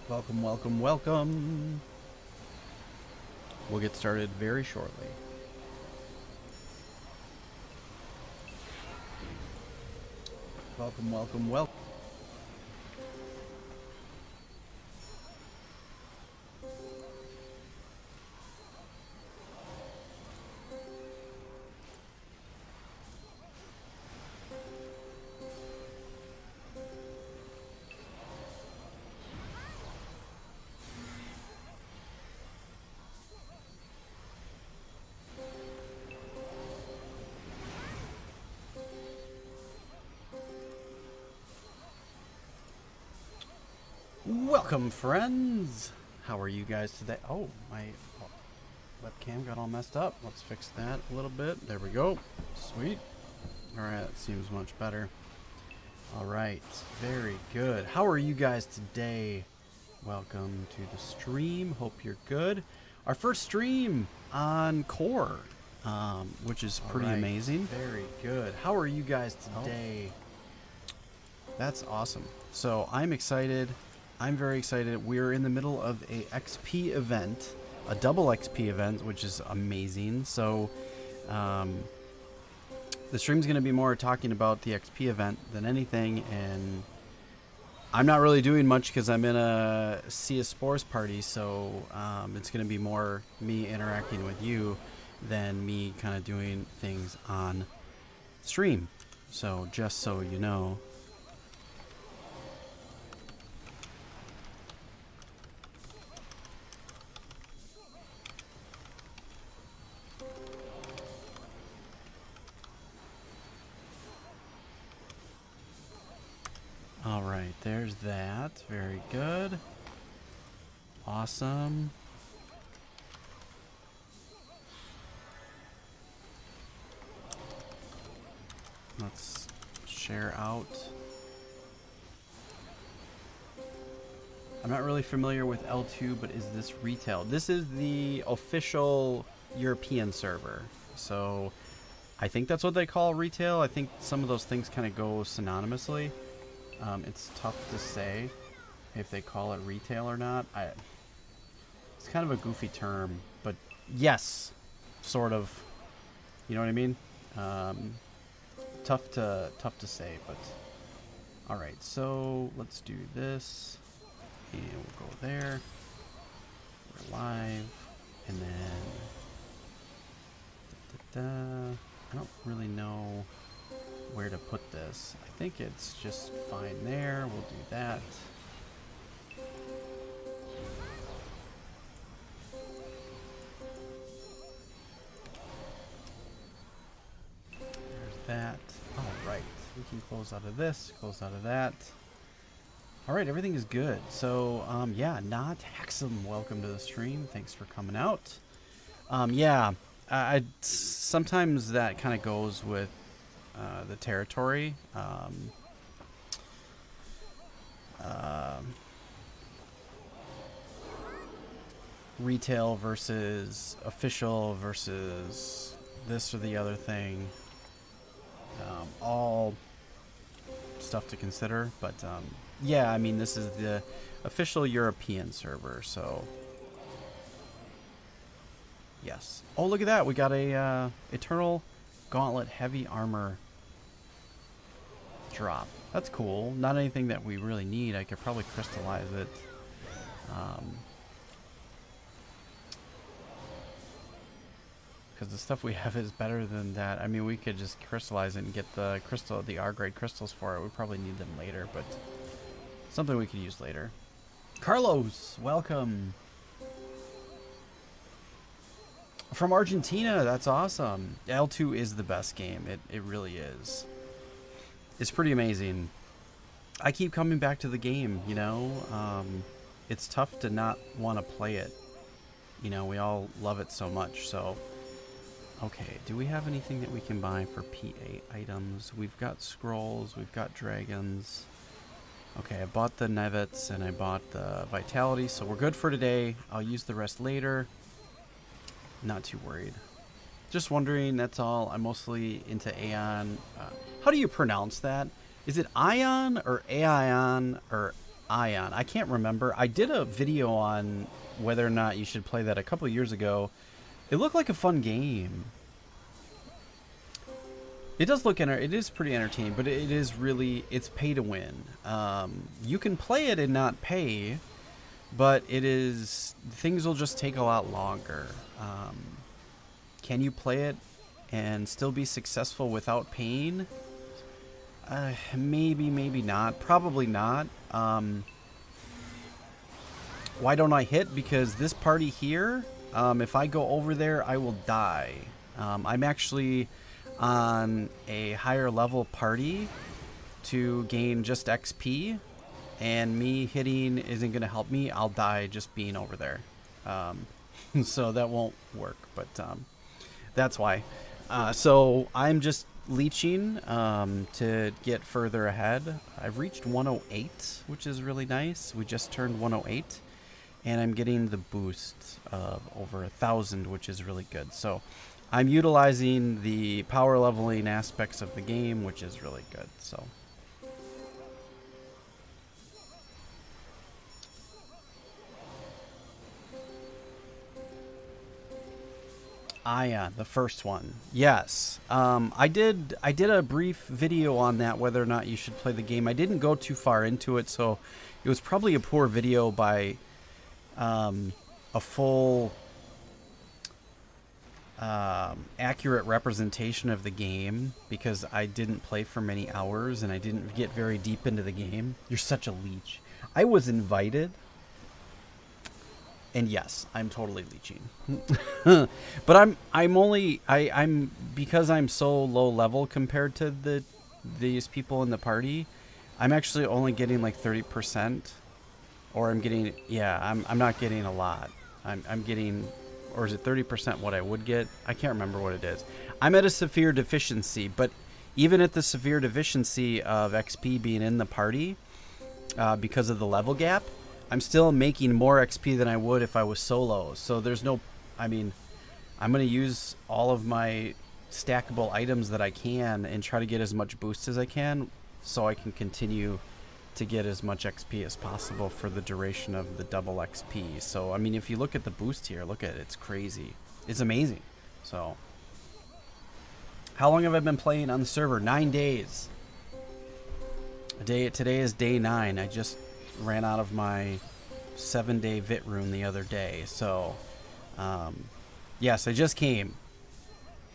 Welcome, welcome, welcome. We'll get started very shortly. Welcome, welcome, welcome. Welcome, friends. How are you guys today? Oh, my webcam got all messed up. Let's fix that a little bit. There we go. Sweet. All right, that seems much better. All right, very good. How are you guys today? Welcome to the stream. Hope you're good. Our first stream on Core, which is pretty amazing. Very good. How are you guys today? That's awesome. So I'm excited. I'm very excited. We're in the middle of a XP event, a double XP event, which is amazing. So the stream's going to be more talking about the XP event than anything, and I'm not really doing much because I'm in a Sea of Spores party, so it's going to be more me interacting with you than me kind of doing things on stream. So just so you know. All right, there's that. Very good. Awesome. Let's share out. I'm not really familiar with L2, but is this retail? This is the official European server. So I think that's what they call retail. I think some of those things kind of go synonymously. It's tough to say if they call it retail or not. It's kind of a goofy term, but yes, sort of. You know what I mean? Tough to say, but all right. So let's do this, and we'll go there. We're live, and then I don't really know where to put this. I think it's just fine there. We'll do that. There's that. All right. We can close out of this, close out of that. All right, everything is good. So, yeah, not Hexam, welcome to the stream. Thanks for coming out. Yeah, I sometimes that kind of goes with the territory. Retail versus official versus this or the other thing. All stuff to consider, but yeah, I mean, this is the official European server, so yes. Oh, look at that! We got a Eternal Gauntlet Heavy Armor drop. That's cool. Not anything that we really need. I could probably crystallize it. Because the stuff we have is better than that. I mean, we could just crystallize it and get the crystal, the R-grade crystals for it. We probably need them later, but something we could use later. Carlos, welcome. From Argentina, that's awesome. L2 is the best game. It really is. It's pretty amazing. I keep coming back to the game, you know. It's tough to not want to play it. You know, we all love it so much, so. Okay, do we have anything that we can buy for PA items? We've got scrolls, we've got dragons. Okay, I bought the Nevets and I bought the Vitality, so we're good for today. I'll use the rest later. Not too worried. Just wondering, that's all. I'm mostly into Aeon. How do you pronounce that? Is it Ion or Aeon or Ion. I can't remember. I did a video on whether or not you should play that a couple of years ago. It looked like a fun game. It does look it is pretty entertaining, but it is really, it's pay to win. You can play it and not pay, but it is, things will just take a lot longer. Can you play it and still be successful without paying? Maybe, maybe not. Probably not. Why don't I hit? Because this party here, if I go over there, I will die. I'm actually on a higher level party to gain just XP, and me hitting isn't going to help me. I'll die just being over there. So that won't work, but that's why. So I'm just leeching to get further ahead. I've reached 108, which is really nice. We just turned 108, and I'm getting the boost of over 1,000, which is really good. So I'm utilizing the power leveling aspects of the game, which is really good. So Ion, the first one. Yes. I did a brief video on that, whether or not you should play the game. I didn't go too far into it, so it was probably a poor video by a full accurate representation of the game, because I didn't play for many hours and I didn't get very deep into the game. You're such a leech. I was invited. And yes, I'm totally leeching. But I'm because I'm so low level compared to these people in the party, I'm actually only getting like 30%, or I'm getting, yeah, I'm not getting a lot. I'm getting, or is it 30% what I would get? I can't remember what it is. I'm at a severe deficiency, but even at the severe deficiency of XP being in the party, because of the level gap, I'm still making more XP than I would if I was solo. So there's no, I mean, I'm going to use all of my stackable items that I can and try to get as much boost as I can, so I can continue to get as much XP as possible for the duration of the double XP. So, I mean, if you look at the boost here, look at it. It's crazy. It's amazing. So, how long have I been playing on the server? 9 days. Today is day 9. I just ran out of my 7-day vit rune the other day, so yes, I just came,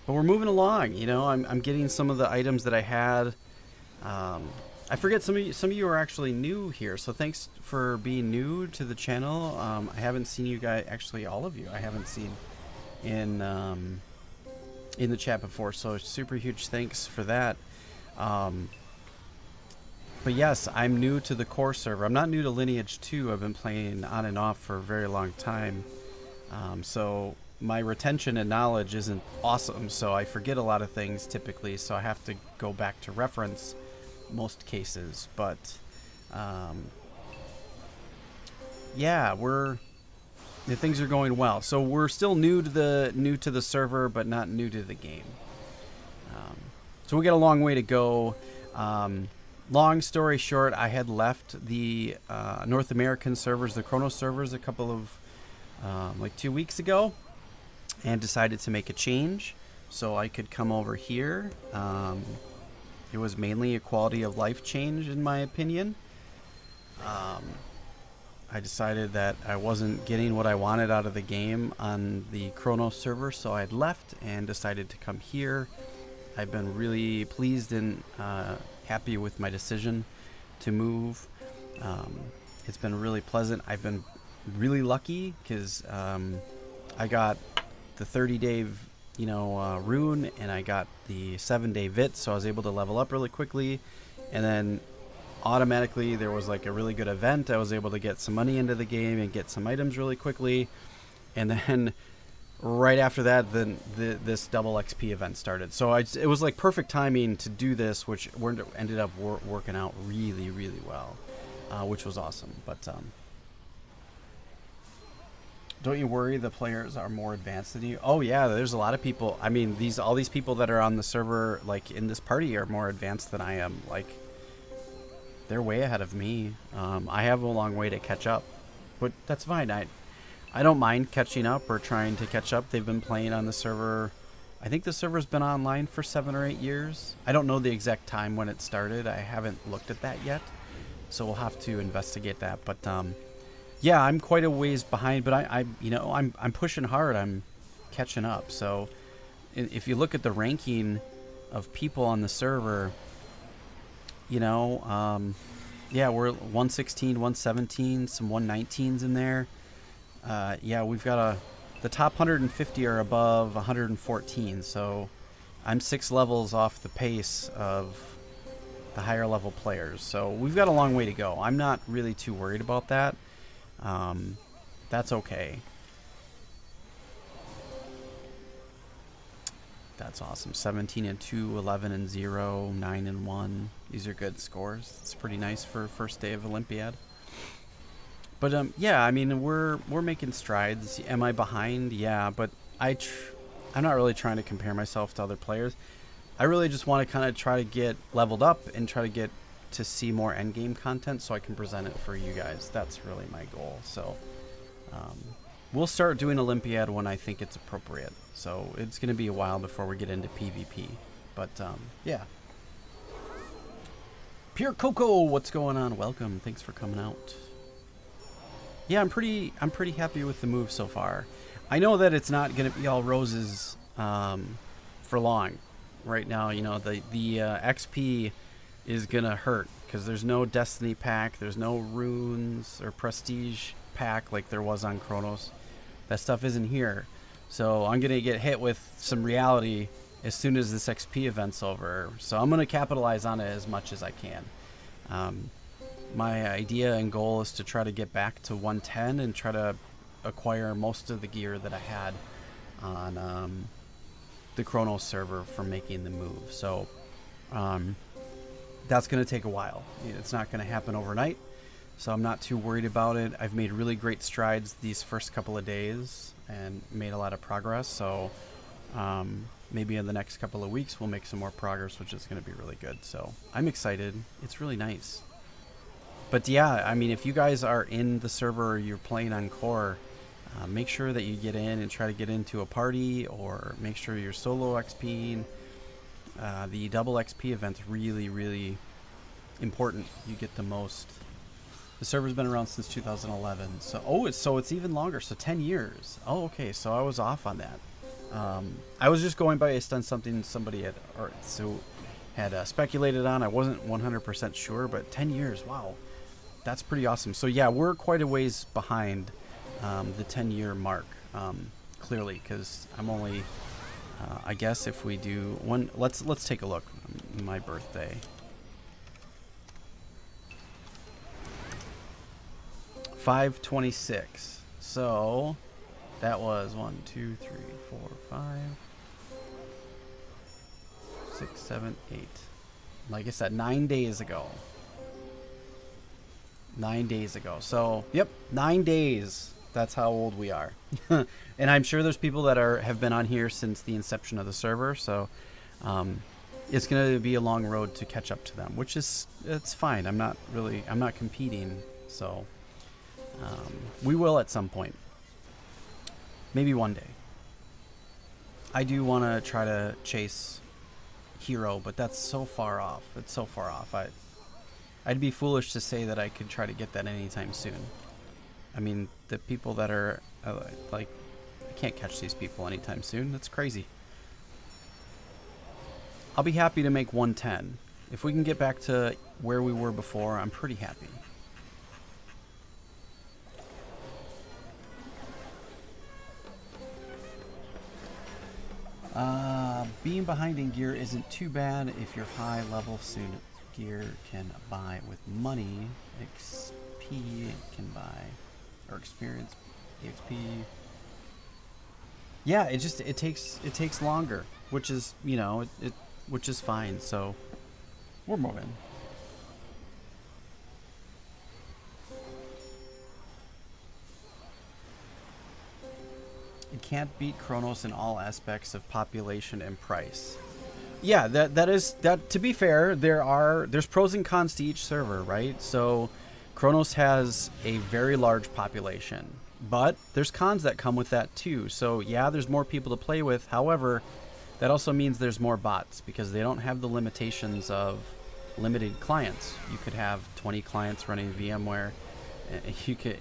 but we're moving along. You know, I'm getting some of the items that I had. I forget, some of you are actually new here, so thanks for being new to the channel. I haven't seen you guys, actually all of you I haven't seen in the chat before, so super huge thanks for that. But yes, I'm new to the core server. I'm not new to Lineage 2. I've been playing on and off for a very long time. So my retention and knowledge isn't awesome, so I forget a lot of things typically, so I have to go back to reference most cases. But yeah, the things are going well. So we're still new to the server, but not new to the game. So we got a long way to go. Long story short, I had left the North American servers, the Chronos servers, a couple of like 2 weeks ago, and decided to make a change so I could come over here. It was mainly a quality of life change, in my opinion. I decided that I wasn't getting what I wanted out of the game on the Chronos server, so I left and decided to come here. I've been really pleased and happy with my decision to move. It's been really pleasant. I've been really lucky because I got the 30-day rune, and I got the 7-day vit, so I was able to level up really quickly, and then automatically there was like a really good event. I was able to get some money into the game and get some items really quickly, and then right after that, then this double XP event started. So it was like perfect timing to do this, which ended up working out really, really well, which was awesome. But don't you worry, the players are more advanced than you? Oh yeah, there's a lot of people. I mean, all these people that are on the server, like in this party, are more advanced than I am. Like, They're way ahead of me. I have a long way to catch up, but that's fine. I don't mind catching up or trying to catch up. They've been playing on the server. I think the server's been online for 7 or 8 years. I don't know the exact time when it started. I haven't looked at that yet, so we'll have to investigate that. But yeah, I'm quite a ways behind, but I'm pushing hard. I'm catching up. So if you look at the ranking of people on the server, yeah, we're 116, 117, some 119s in there. Yeah, we've got the top 150 are above 114, so I'm 6 levels off the pace of the higher level players. So we've got a long way to go. I'm not really too worried about that. That's okay. That's awesome. 17 and 2, 11 and 0, 9 and 1. These are good scores. It's pretty nice for first day of Olympiad. But yeah, I mean, we're making strides. Am I behind? Yeah, but I'm not really trying to compare myself to other players. I really just want to kind of try to get leveled up and try to get to see more endgame content so I can present it for you guys. That's really my goal. So we'll start doing Olympiad when I think it's appropriate. So it's going to be a while before we get into PvP. But yeah. Pure Coco, what's going on? Welcome. Thanks for coming out. Yeah, I'm pretty happy with the move so far. I know that it's not going to be all roses for long. Right now, the XP is going to hurt because there's no Destiny pack, there's no runes or prestige pack like there was on Chronos. That stuff isn't here. So I'm going to get hit with some reality as soon as this XP event's over. So I'm going to capitalize on it as much as I can. My idea and goal is to try to get back to 110 and try to acquire most of the gear that I had on the Chronos server from making the move. So that's going to take a while. It's not going to happen overnight, so I'm not too worried about it. I've made really great strides these first couple of days and made a lot of progress. So maybe in the next couple of weeks we'll make some more progress, which is going to be really good. So I'm excited. It's really nice. But yeah, I mean, if you guys are in the server or you're playing on core, make sure that you get in and try to get into a party, or make sure you're solo XPing. The double XP event's really, really important. You get the most. The server's been around since 2011. So it's even longer. So 10 years. Oh, okay. So I was off on that. I was just going by something somebody had speculated on. I wasn't 100% sure, but 10 years. Wow. That's pretty awesome. So yeah, we're quite a ways behind the 10-year mark, clearly, because I'm only, I guess if we do one, let's take a look. My birthday. 5/26. So that was 1, 2, 3, 4, 5, 6, 7, 8. Like I said, 9 days ago. 9 days ago. So, yep, 9 days. That's how old we are. And I'm sure there's people that have been on here since the inception of the server. So, it's going to be a long road to catch up to them, which is, it's fine. I'm not competing. So, we will at some point. Maybe one day. I do want to try to chase Hero, but that's so far off. It's so far off. I'd be foolish to say that I could try to get that anytime soon. I mean, the people that are, I can't catch these people anytime soon. That's crazy. I'll be happy to make 110. If we can get back to where we were before, I'm pretty happy. Being behind in gear isn't too bad if you're high level soon. Gear can buy with money. XP can buy, or experience EXP. Yeah, it takes longer, which is which is fine. So we're moving. It can't beat Chronos in all aspects of population and price. Yeah, that is that. To be fair, there's pros and cons to each server, right? So, Kronos has a very large population, but there's cons that come with that too. So yeah, there's more people to play with. However, that also means there's more bots because they don't have the limitations of limited clients. You could have 20 clients running VMware.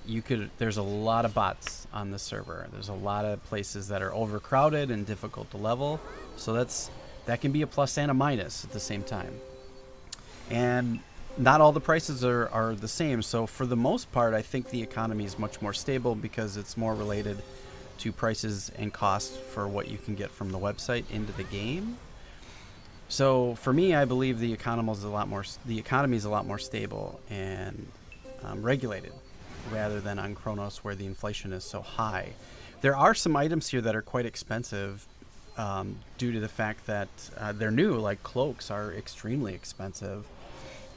You could. There's a lot of bots on the server. There's a lot of places that are overcrowded and difficult to level. So that can be a plus and a minus at the same time. And not all the prices are the same. So for the most part, I think the economy is much more stable because it's more related to prices and costs for what you can get from the website into the game. So for me, I believe the economy is a lot more stable and regulated rather than on Kronos where the inflation is so high. There are some items here that are quite expensive due to the fact that they're new, like cloaks are extremely expensive.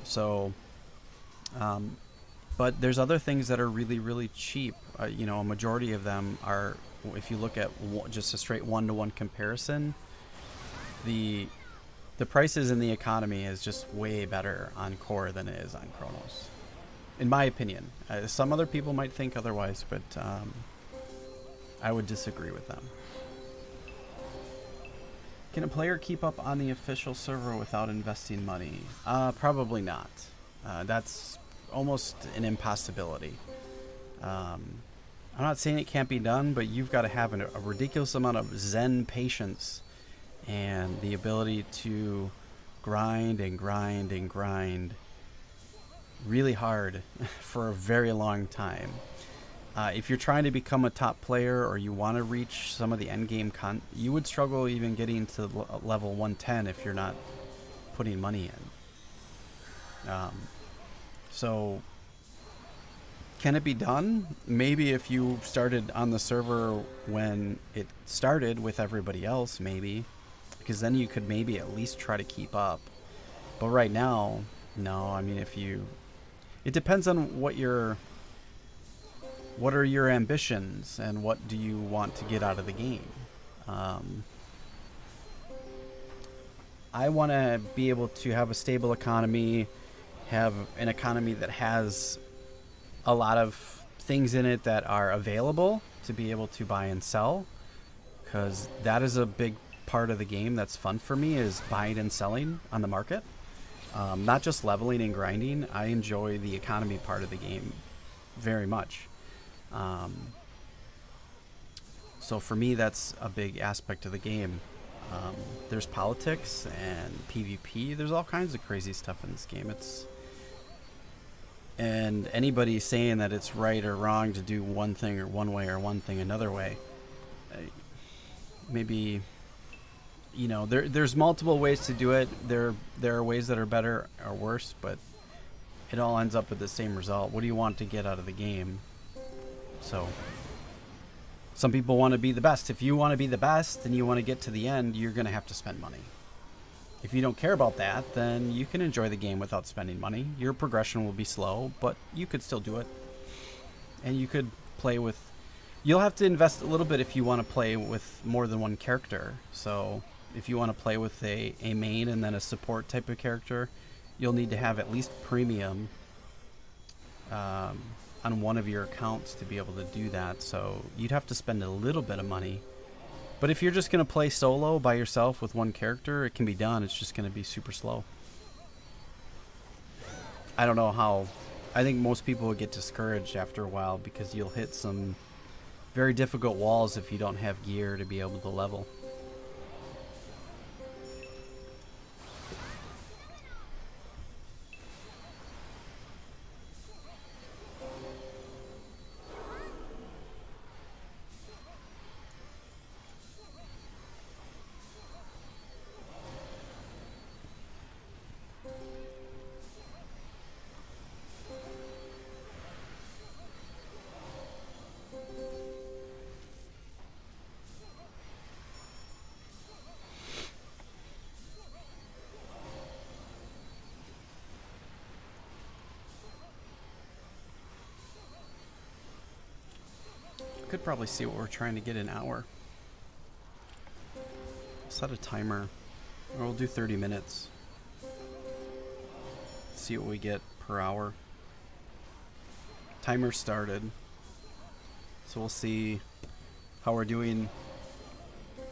So, but there's other things that are really, really cheap. You know, a majority of them are, if you look at just a straight one-to-one comparison, the prices in the economy is just way better on Core than it is on Kronos, in my opinion. Some other people might think otherwise, but I would disagree with them. Can a player keep up on the official server without investing money? Probably not. That's almost an impossibility. I'm not saying it can't be done, but you've got to have a ridiculous amount of Zen patience and the ability to grind and grind and grind really hard for a very long time. If you're trying to become a top player or you want to reach some of the end game you would struggle even getting to level 110 if you're not putting money in. So can it be done? Maybe if you started on the server when it started with everybody else, maybe, because then you could maybe at least try to keep up. But right now, no. I mean, it depends on what are your ambitions and what do you want to get out of the game. I want to be able to have a stable economy, have an economy that has a lot of things in it that are available to be able to buy and sell, because that is a big part of the game that's fun for me, is buying and selling on the market. Not just leveling and grinding. I enjoy the economy part of the game very much. So for me, that's a big aspect of the game. There's politics and PvP. There's all kinds of crazy stuff in this game. And anybody saying that it's right or wrong to do one thing or one way or one thing another way, maybe, you know, there's multiple ways to do it. There are ways that are better or worse, but it all ends up with the same result. What do you want to get out of the game? So some people want to be the best. If you want to be the best and you want to get to the end, you're going to have to spend money. If you don't care about that, then you can enjoy the game without spending money. Your progression will be slow, but you could still do it. And you could play with... You'll have to invest a little bit if you want to play with more than one character. So if you want to play with a main and then a support type of character, you'll need to have at least premium on one of your accounts to be able to do that. So you'd have to spend a little bit of money. But if you're just going to play solo by yourself with one character, it can be done. It's just going to be super slow. I don't know how... I think most people would get discouraged after a while because you'll hit some very difficult walls if you don't have gear to be able to level. Could probably see what we're trying to get an hour. Set a timer. We'll do 30 minutes. See what we get per hour. Timer started. So we'll see how we're doing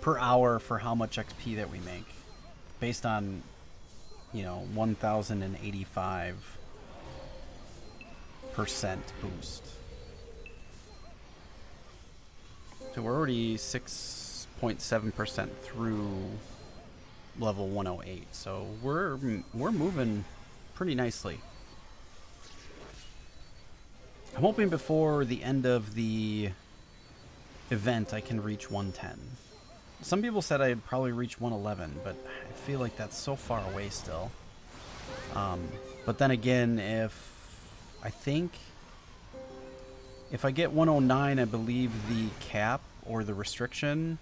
per hour for how much XP that we make. Based on, you know, 1,085% boost. So we're already 6.7% through level 108. So we're moving pretty nicely. I'm hoping before the end of the event I can reach 110. Some people said I'd probably reach 111, but I feel like that's so far away still. But then again, I get 109, I believe the cap or the restriction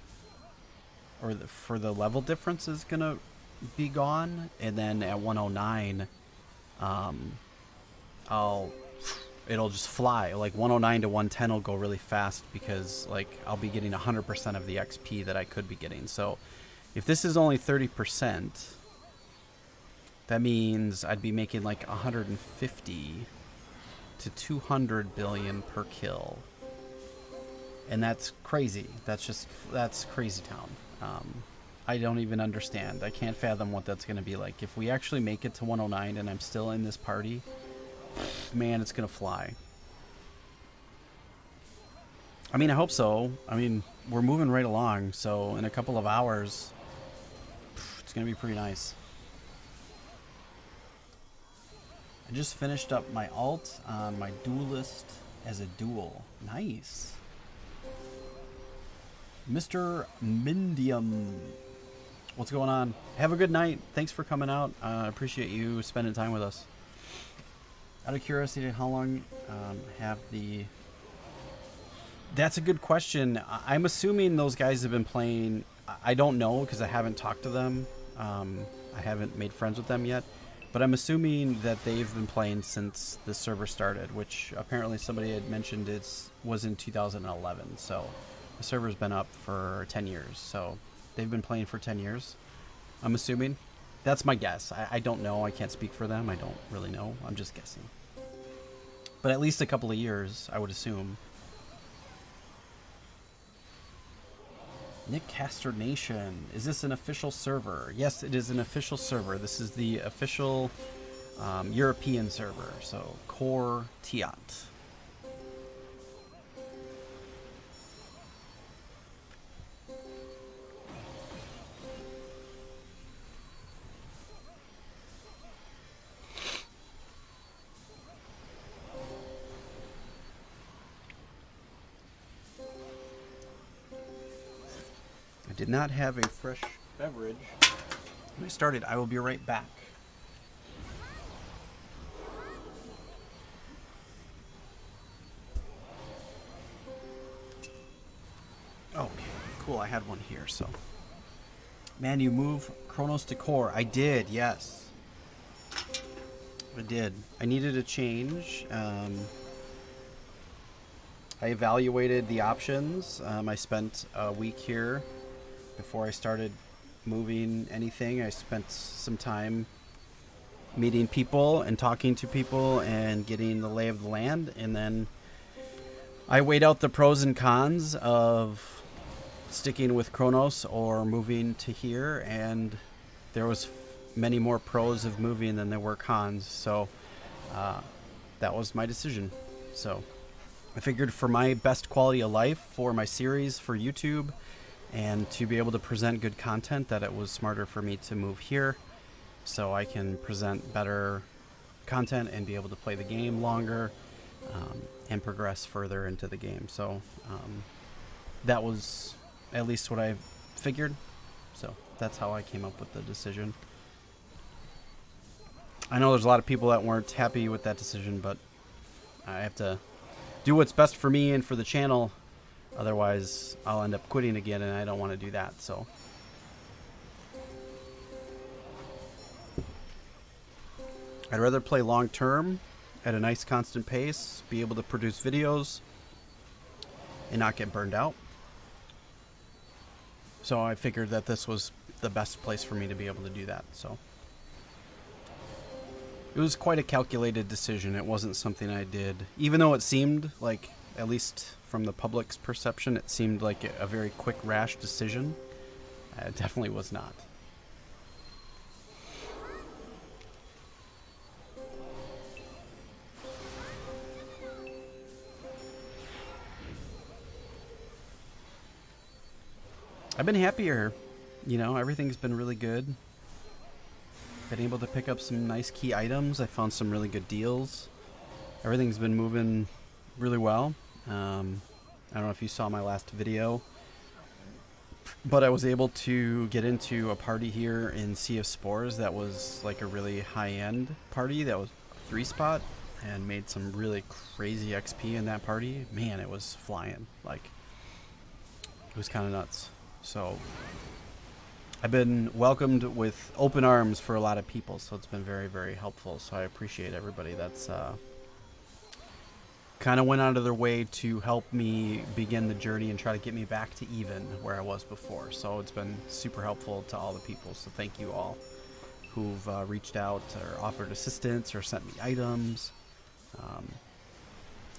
or for the level difference is gonna be gone, and then at 109, it'll just fly. Like 109 to 110 will go really fast because like I'll be getting 100% of the XP that I could be getting. So if this is only 30%, that means I'd be making like 150 to 200 billion per kill. And that's crazy. That's crazy town. I don't even understand. I can't fathom what that's going to be like. If we actually make it to 109 and I'm still in this party, man, it's going to fly. I mean, I hope so. I mean, we're moving right along. So in a couple of hours, it's going to be pretty nice. I just finished up my alt on my duelist as a duel. Nice. Mr. Mindium. What's going on? Have a good night. Thanks for coming out. I appreciate you spending time with us. Out of curiosity, how long have the... That's a good question. I'm assuming those guys have been playing... I don't know because I haven't talked to them. I haven't made friends with them yet. But I'm assuming that they've been playing since the server started, which apparently somebody had mentioned was in 2011. So the server's been up for 10 years. So they've been playing for 10 years, I'm assuming. That's my guess. I don't know. I can't speak for them. I don't really know. I'm just guessing. But at least a couple of years, I would assume. Nick Caster Nation. Is this an official server? Yes, it is an official server. This is the official European server. So, Core Tiat. I did not have a fresh beverage when I started. I will be right back. Okay, cool. I had one here, so. Man, you move Chronos to core. I did, yes. I did. I needed a change. I evaluated the options. I spent a week here before I started moving anything. I spent some time meeting people and talking to people and getting the lay of the land, and then I weighed out the pros and cons of sticking with Chronos or moving to here, and there was many more pros of moving than there were cons, so that was my decision. So I figured for my best quality of life, for my series, for YouTube, and to be able to present good content, that it was smarter for me to move here so I can present better content and be able to play the game longer and progress further into the game. So that was at least what I figured. So that's how I came up with the decision. I know there's a lot of people that weren't happy with that decision, but I have to do what's best for me and for the channel. Otherwise, I'll end up quitting again, and I don't want to do that. So I'd rather play long term at a nice constant pace, be able to produce videos, and not get burned out. So I figured that this was the best place for me to be able to do that. So it was quite a calculated decision. It wasn't something I did, even though it seemed like, at least from the public's perception, it seemed like a very quick, rash decision. It definitely was not. I've been happier. You know, everything's been really good. Been able to pick up some nice key items. I found some really good deals. Everything's been moving really well. I don't know if you saw my last video, but I was able to get into a party here in Sea of Spores that was like a really high-end party that was 3-spot, and made some really crazy XP in that party. Man, it was flying. Like, it was kind of nuts. So I've been welcomed with open arms for a lot of people, so it's been very, very helpful. So I appreciate everybody that's kind of went out of their way to help me begin the journey and try to get me back to even where I was before. So it's been super helpful to all the people. So thank you all who've reached out or offered assistance or sent me items.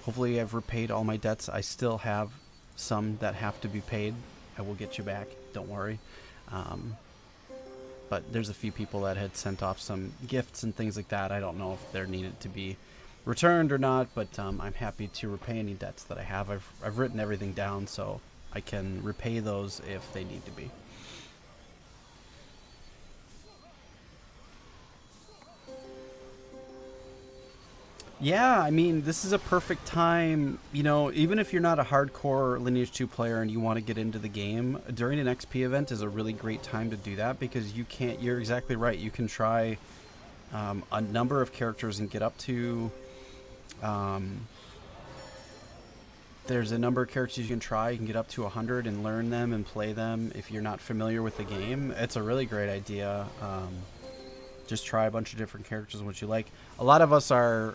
Hopefully I've repaid all my debts. I still have some that have to be paid. I will get you back, don't worry. But there's a few people that had sent off some gifts and things like that. I don't know if they're needed to be returned or not, but I'm happy to repay any debts that I have. I've written everything down so I can repay those if they need to be. Yeah, I mean, this is a perfect time, you know, even if you're not a hardcore Lineage 2 player and you want to get into the game, during an XP event is a really great time to do that, because you're exactly right, you can try a number of characters and get up to, there's a number of characters you can try, you can get up to 100 and learn them and play them if you're not familiar with the game. It's a really great idea. Just try a bunch of different characters and what you like. A lot of us are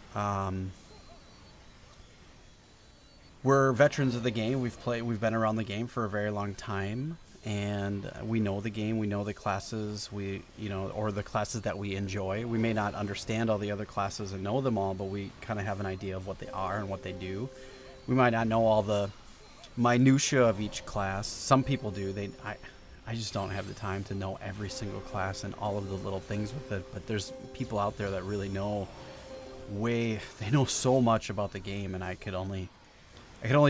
we're veterans of the game. We've been around the game for a very long time, and we know the game. We know the classes or the classes that we enjoy. We may not understand all the other classes and know them all, but we kind of have an idea of what they are and what they do. We might not know all the minutia of each class. Some people do. I just don't have the time to know every single class and all of the little things with it. But there's people out there that really know they know so much about the game, and I could only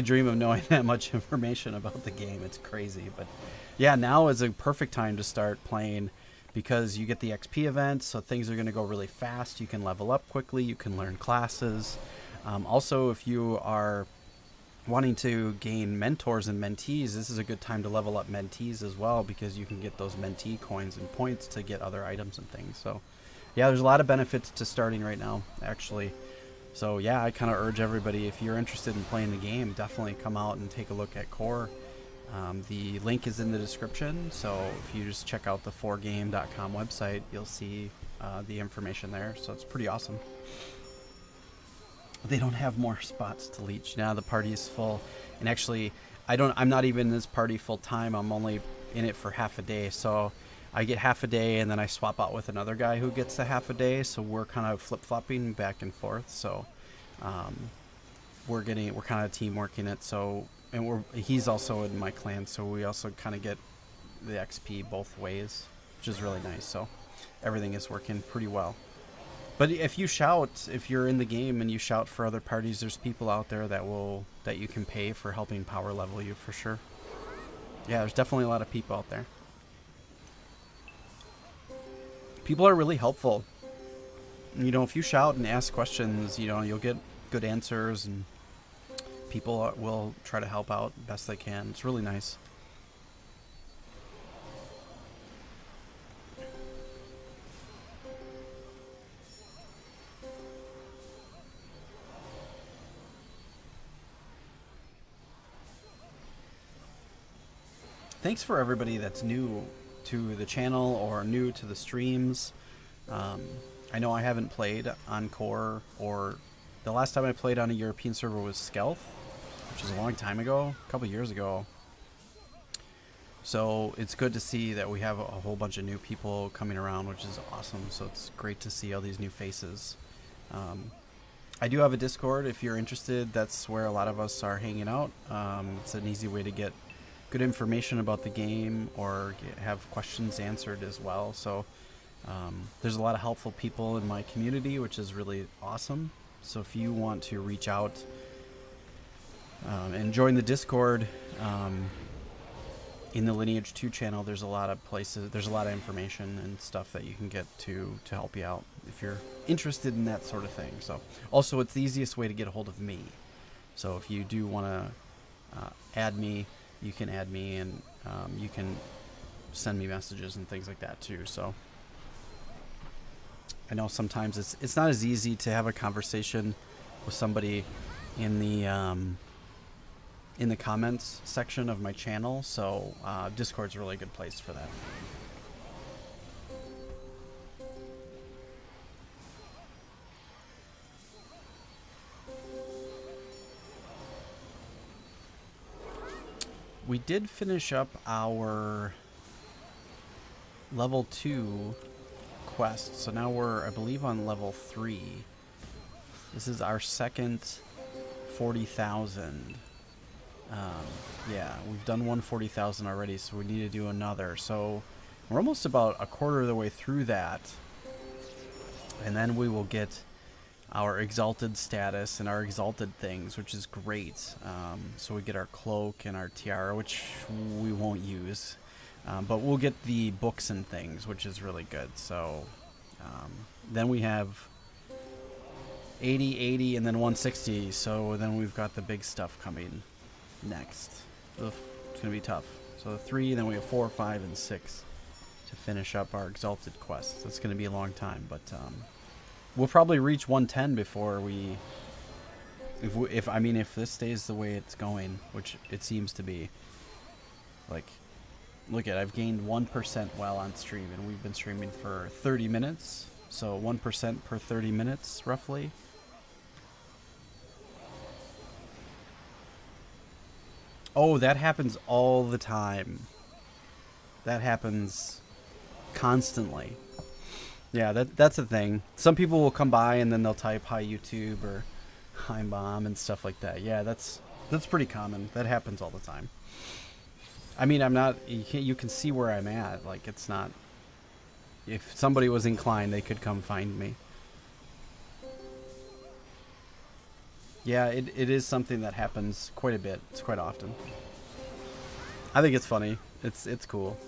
dream of knowing that much information about the game. It's crazy. But yeah, now is a perfect time to start playing, because you get the XP events, so things are going to go really fast. You can level up quickly. You can learn classes. Also, if you are wanting to gain mentors and mentees, this is a good time to level up mentees as well, because you can get those mentee coins and points to get other items and things. So yeah, there's a lot of benefits to starting right now, actually. So yeah, I kind of urge everybody, if you're interested in playing the game, definitely come out and take a look at Core. The link is in the description, so if you just check out the 4game.com website, you'll see the information there. So it's pretty awesome. They don't have more spots to leech. Now the party is full. And actually, I'm not even in this party full time. I'm only in it for half a day. So I get half a day, and then I swap out with another guy who gets a half a day. So we're kind of flip-flopping back and forth. So we're kind of team working it. So, and he's also in my clan, so we also kind of get the XP both ways, which is really nice. So everything is working pretty well. But if you're in the game and you shout for other parties, there's people out there that you can pay for helping power level you, for sure. Yeah, there's definitely a lot of people out there. People are really helpful. You know, if you shout and ask questions, you know, you'll get good answers, and people will try to help out best they can. It's really nice. Thanks for everybody that's new to the channel or new to the streams. I know I haven't played on Core, or the last time I played on a European server was Stealth, which is a long time ago, a couple years ago. So it's good to see that we have a whole bunch of new people coming around, which is awesome. So it's great to see all these new faces. I do have a Discord if you're interested. That's where a lot of us are hanging out. It's an easy way to get good information about the game or have questions answered as well. So there's a lot of helpful people in my community, which is really awesome. So if you want to reach out and join the Discord, in the Lineage 2 channel, there's a lot of places, there's a lot of information and stuff that you can get to help you out if you're interested in that sort of thing. So also, it's the easiest way to get a hold of me. So if you do want to add me, you can add me, and you can send me messages and things like that too. So I know sometimes it's not as easy to have a conversation with somebody in the comments section of my channel, so Discord's a really good place for that. We did finish up our level 2 quest, so now we're, I believe, on level 3. This is our second 40,000. Yeah, we've done 140,000 already, so we need to do another. So we're almost about a quarter of the way through that, and then we will get our Exalted status and our Exalted things, which is great. So we get our cloak and our tiara, which we won't use, but we'll get the books and things, which is really good. So then we have 80, 80, and then 160, so then we've got the big stuff coming next. Ugh, it's gonna be tough. So 3, then we have 4, 5, and 6 to finish up our Exalted quests. That's gonna be a long time, but we'll probably reach 110 before we, if this stays the way it's going, which it seems to be. Like, look at, I've gained 1% while on stream, and we've been streaming for 30 minutes, so 1% per 30 minutes roughly. Oh, that happens all the time. That happens constantly. Yeah, that's the thing. Some people will come by and then they'll type hi YouTube or hi mom and stuff like that. Yeah, that's pretty common. That happens all the time. I mean, I'm not, you can see where I'm at. Like, it's not, if somebody was inclined, they could come find me. Yeah, it is something that happens quite a bit. It's quite often. I think it's funny. It's cool.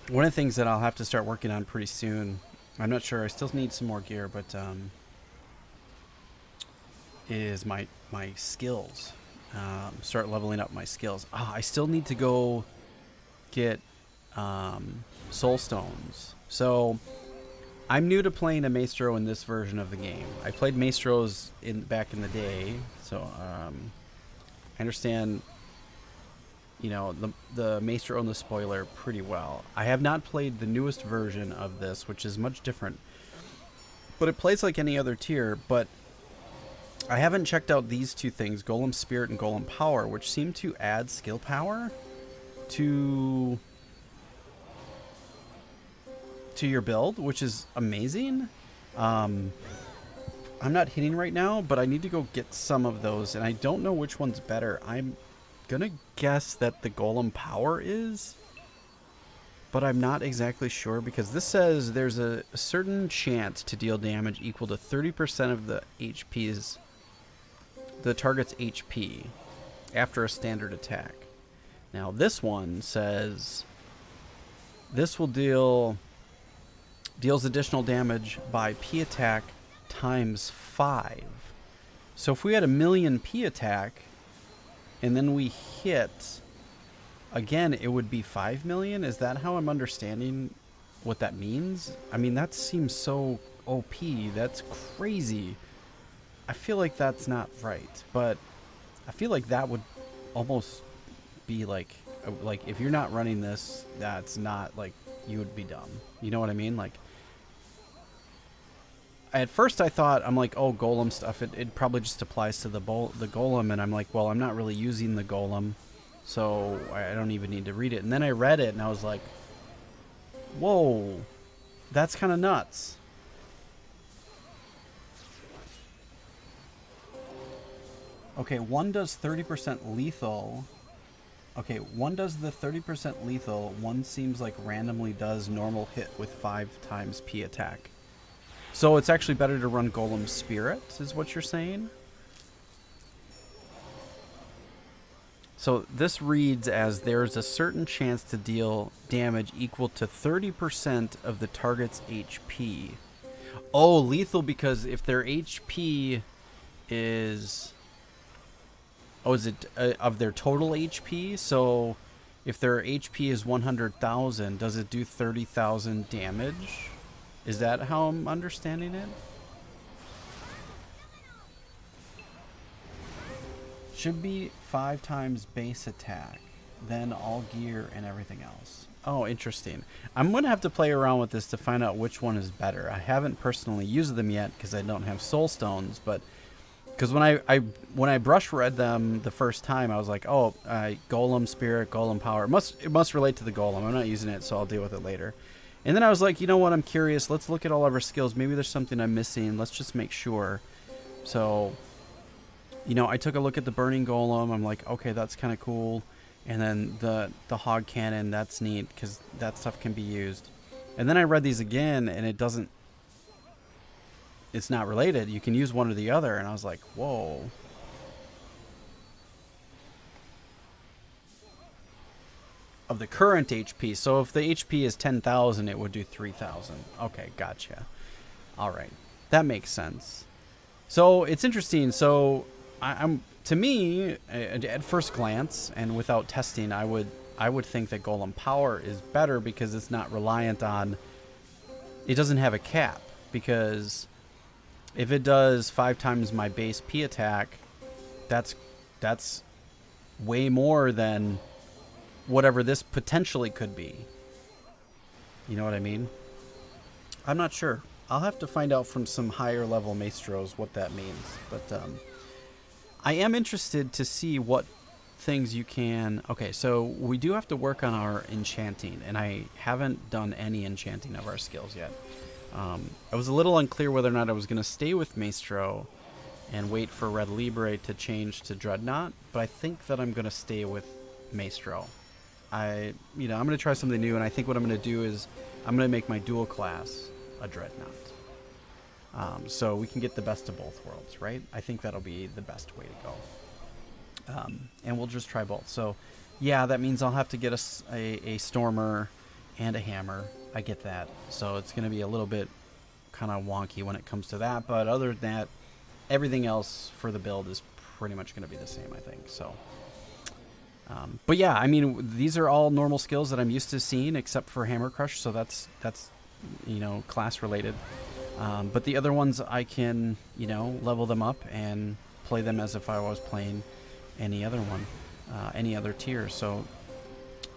One of the things that I'll have to start working on pretty soon, I'm not sure, I still need some more gear, but is my skills. Start leveling up my skills. I still need to go get soul stones. So I'm new to playing a Maestro in this version of the game. I played Maestros back in the day, so I understand, you know, the Maestro and the spoiler pretty well. I have not played the newest version of this, which is much different, but it plays like any other tier. But I haven't checked out these two things, Golem Spirit and Golem Power, which seem to add skill power to your build, which is amazing. I'm not hitting right now, but I need to go get some of those, and I don't know which one's better. I'm gonna guess that the Golem Power is, but I'm not exactly sure, because this says there's a certain chance to deal damage equal to 30% of the target's HP after a standard attack. Now this one says this will deals additional damage by P attack times 5. So if we had 1,000,000 P attack and then we hit again, it would be 5,000,000. Is that how I'm understanding what that means? I mean, that seems so OP. That's crazy. I feel like that's not right, but I feel like that would almost be like if you're not running this, that's not, like, you would be dumb. You know what I mean? Like, at first I thought, I'm like, oh, golem stuff, it probably just applies to the golem, and I'm like, well, I'm not really using the golem, so I don't even need to read it. And then I read it, and I was like, whoa, that's kind of nuts. Okay, one does 30% lethal. Okay, one does the 30% lethal, one seems like randomly does normal hit with 5 times P attack. So it's actually better to run Golem Spirit, is what you're saying? So this reads as there's a certain chance to deal damage equal to 30% of the target's HP. Oh, lethal, because if their HP is... Oh, is it of their total HP? So if their HP is 100,000, does it do 30,000 damage? Is that how I'm understanding it? Should be 5 times base attack, then all gear and everything else. Oh, interesting. I'm going to have to play around with this to find out which one is better. I haven't personally used them yet because I don't have soul stones, but because when I brush read them the first time, I was like, oh, golem spirit, golem power. It must relate to the golem. I'm not using it, so I'll deal with it later. And then I was like, you know what? I'm curious. Let's look at all of our skills. Maybe there's something I'm missing. Let's just make sure. So, you know, I took a look at the burning golem. I'm like, okay, that's kind of cool. And then the hog cannon, that's neat because that stuff can be used. And then I read these again, and it doesn't. It's not related. You can use one or the other. And I was like, whoa. Of the current HP. So if the HP is 10,000, it would do 3,000. Okay, gotcha. All right. That makes sense. So it's interesting. So I'm to me, at first glance and without testing, I would think that Golem Power is better because it's not reliant on... It doesn't have a cap, because if it does 5 times my base P attack, that's way more than whatever this potentially could be. You know what I mean? I'm not sure. I'll have to find out from some higher level maestros what that means. But I am interested to see what things you can... Okay, so we do have to work on our enchanting, and I haven't done any enchanting of our skills yet. I was a little unclear whether or not I was going to stay with Maestro and wait for Red Libre to change to Dreadnought, but I think that I'm going to stay with Maestro. I'm going to try something new, and I think what I'm going to do is I'm going to make my dual class a Dreadnought. So we can get the best of both worlds, right? I think that'll be the best way to go. And we'll just try both. So, yeah, that means I'll have to get a Stormer and a Hammer. I get that. So it's going to be a little bit kind of wonky when it comes to that. But other than that, everything else for the build is pretty much going to be the same, I think. So, but yeah, I mean, these are all normal skills that I'm used to seeing, except for Hammer Crush. So that's class related. But the other ones I can, level them up and play them as if I was playing any other one, any other tier. So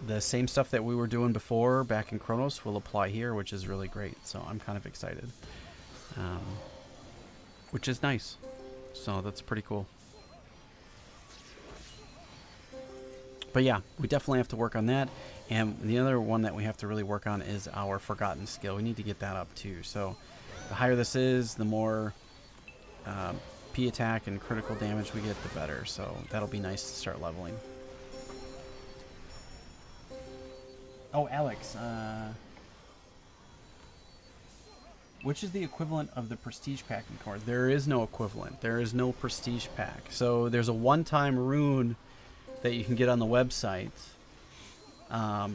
the same stuff that we were doing before back in Chronos will apply here, which is really great. So I'm kind of excited, which is nice. So that's pretty cool. But yeah, we definitely have to work on that. And the other one that we have to really work on is our Forgotten skill. We need to get that up too. So the higher this is, the more P attack and critical damage we get, the better. So that'll be nice to start leveling. Oh, Alex, which is the equivalent of the Prestige Pack in Core? There is no equivalent. There is no Prestige Pack. So there's a one-time rune that you can get on the website, but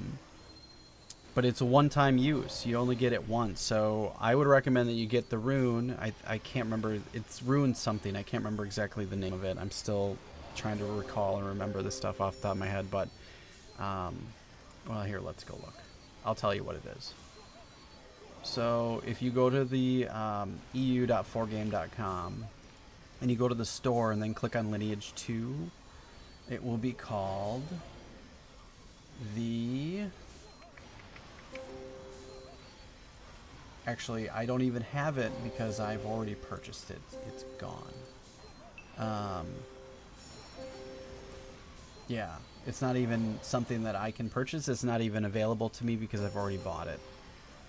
it's a one-time use. You only get it once. So I would recommend that you get the rune. I can't remember. It's rune something. I can't remember exactly the name of it. I'm still trying to recall and remember this stuff off the top of my head, but... well, here, let's go look. I'll tell you what it is. So if you go to the eu.4game.com and you go to the store and then click on Lineage 2, it will be called the Actually, I don't even have it because I've already purchased it. It's gone. Yeah, it's not even something that I can purchase. It's not even available to me because I've already bought it.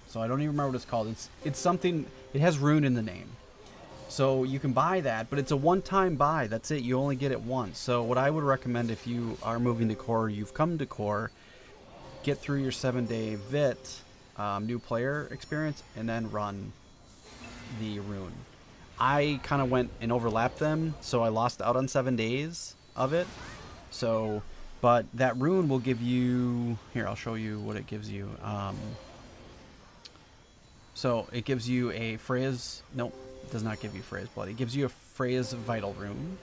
So I don't even remember what it's called. It's something, it has Rune in the name. So you can buy that, but it's a one-time buy. That's it. You only get it once. So what I would recommend if you are moving to core, you've come to core, get through your 7-day VIT, new player experience, and then run the Rune. I kind of went and overlapped them, so I lost out on 7 days of it. So, but that Rune will give you, here, I'll show you what it gives you. So it gives you a Freya's, nope, it does not give you Freya's Blood. It gives you a Freya's Vital Rune.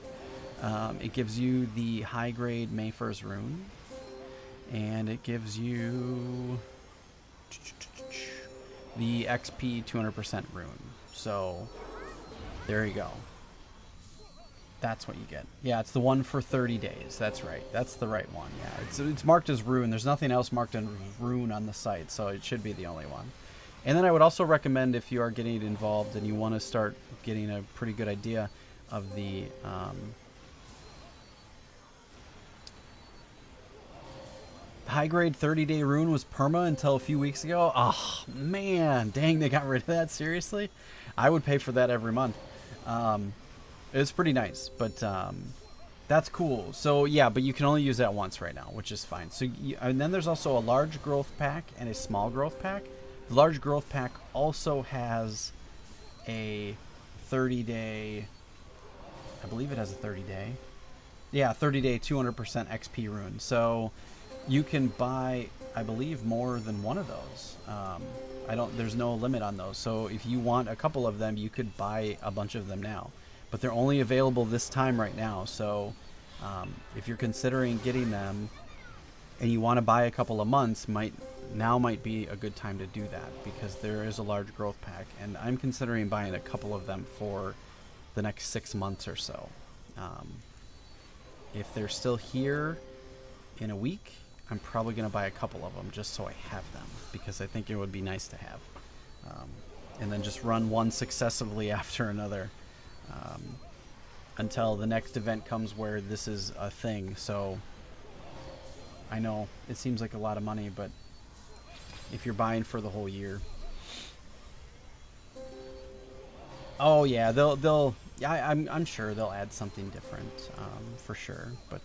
It gives you the high grade Mayfer's Rune. And it gives you the XP 200% Rune. So there you go. That's what you get. Yeah, it's the one for 30 days. That's right. That's the right one. Yeah, it's marked as Rune. There's nothing else marked as Rune on the site, so it should be the only one. And then I would also recommend, if you are getting involved and you want to start getting a pretty good idea of the high-grade 30-day Rune was perma until a few weeks ago. Oh, man. Dang, they got rid of that? Seriously? I would pay for that every month. It's pretty nice, but that's cool. So, yeah, but you can only use that once right now, which is fine. So, and then there's also a large growth pack and a small growth pack. The large growth pack also has a 30-day, I believe it has a 30-day. Yeah, 30-day 200% XP Rune. So you can buy, I believe, more than one of those. There's no limit on those. So if you want a couple of them, you could buy a bunch of them now. But they're only available this time right now. So if you're considering getting them and you want to buy a couple of months, now might be a good time to do that, because there is a large growth pack, and I'm considering buying a couple of them for the next 6 months or so. If they're still here in a week, I'm probably going to buy a couple of them just so I have them, because I think it would be nice to have. And then just run one successively after another until the next event comes where this is a thing. So I know it seems like a lot of money, but if you're buying for the whole year. Oh yeah, they'll yeah, I'm sure they'll add something different, for sure. But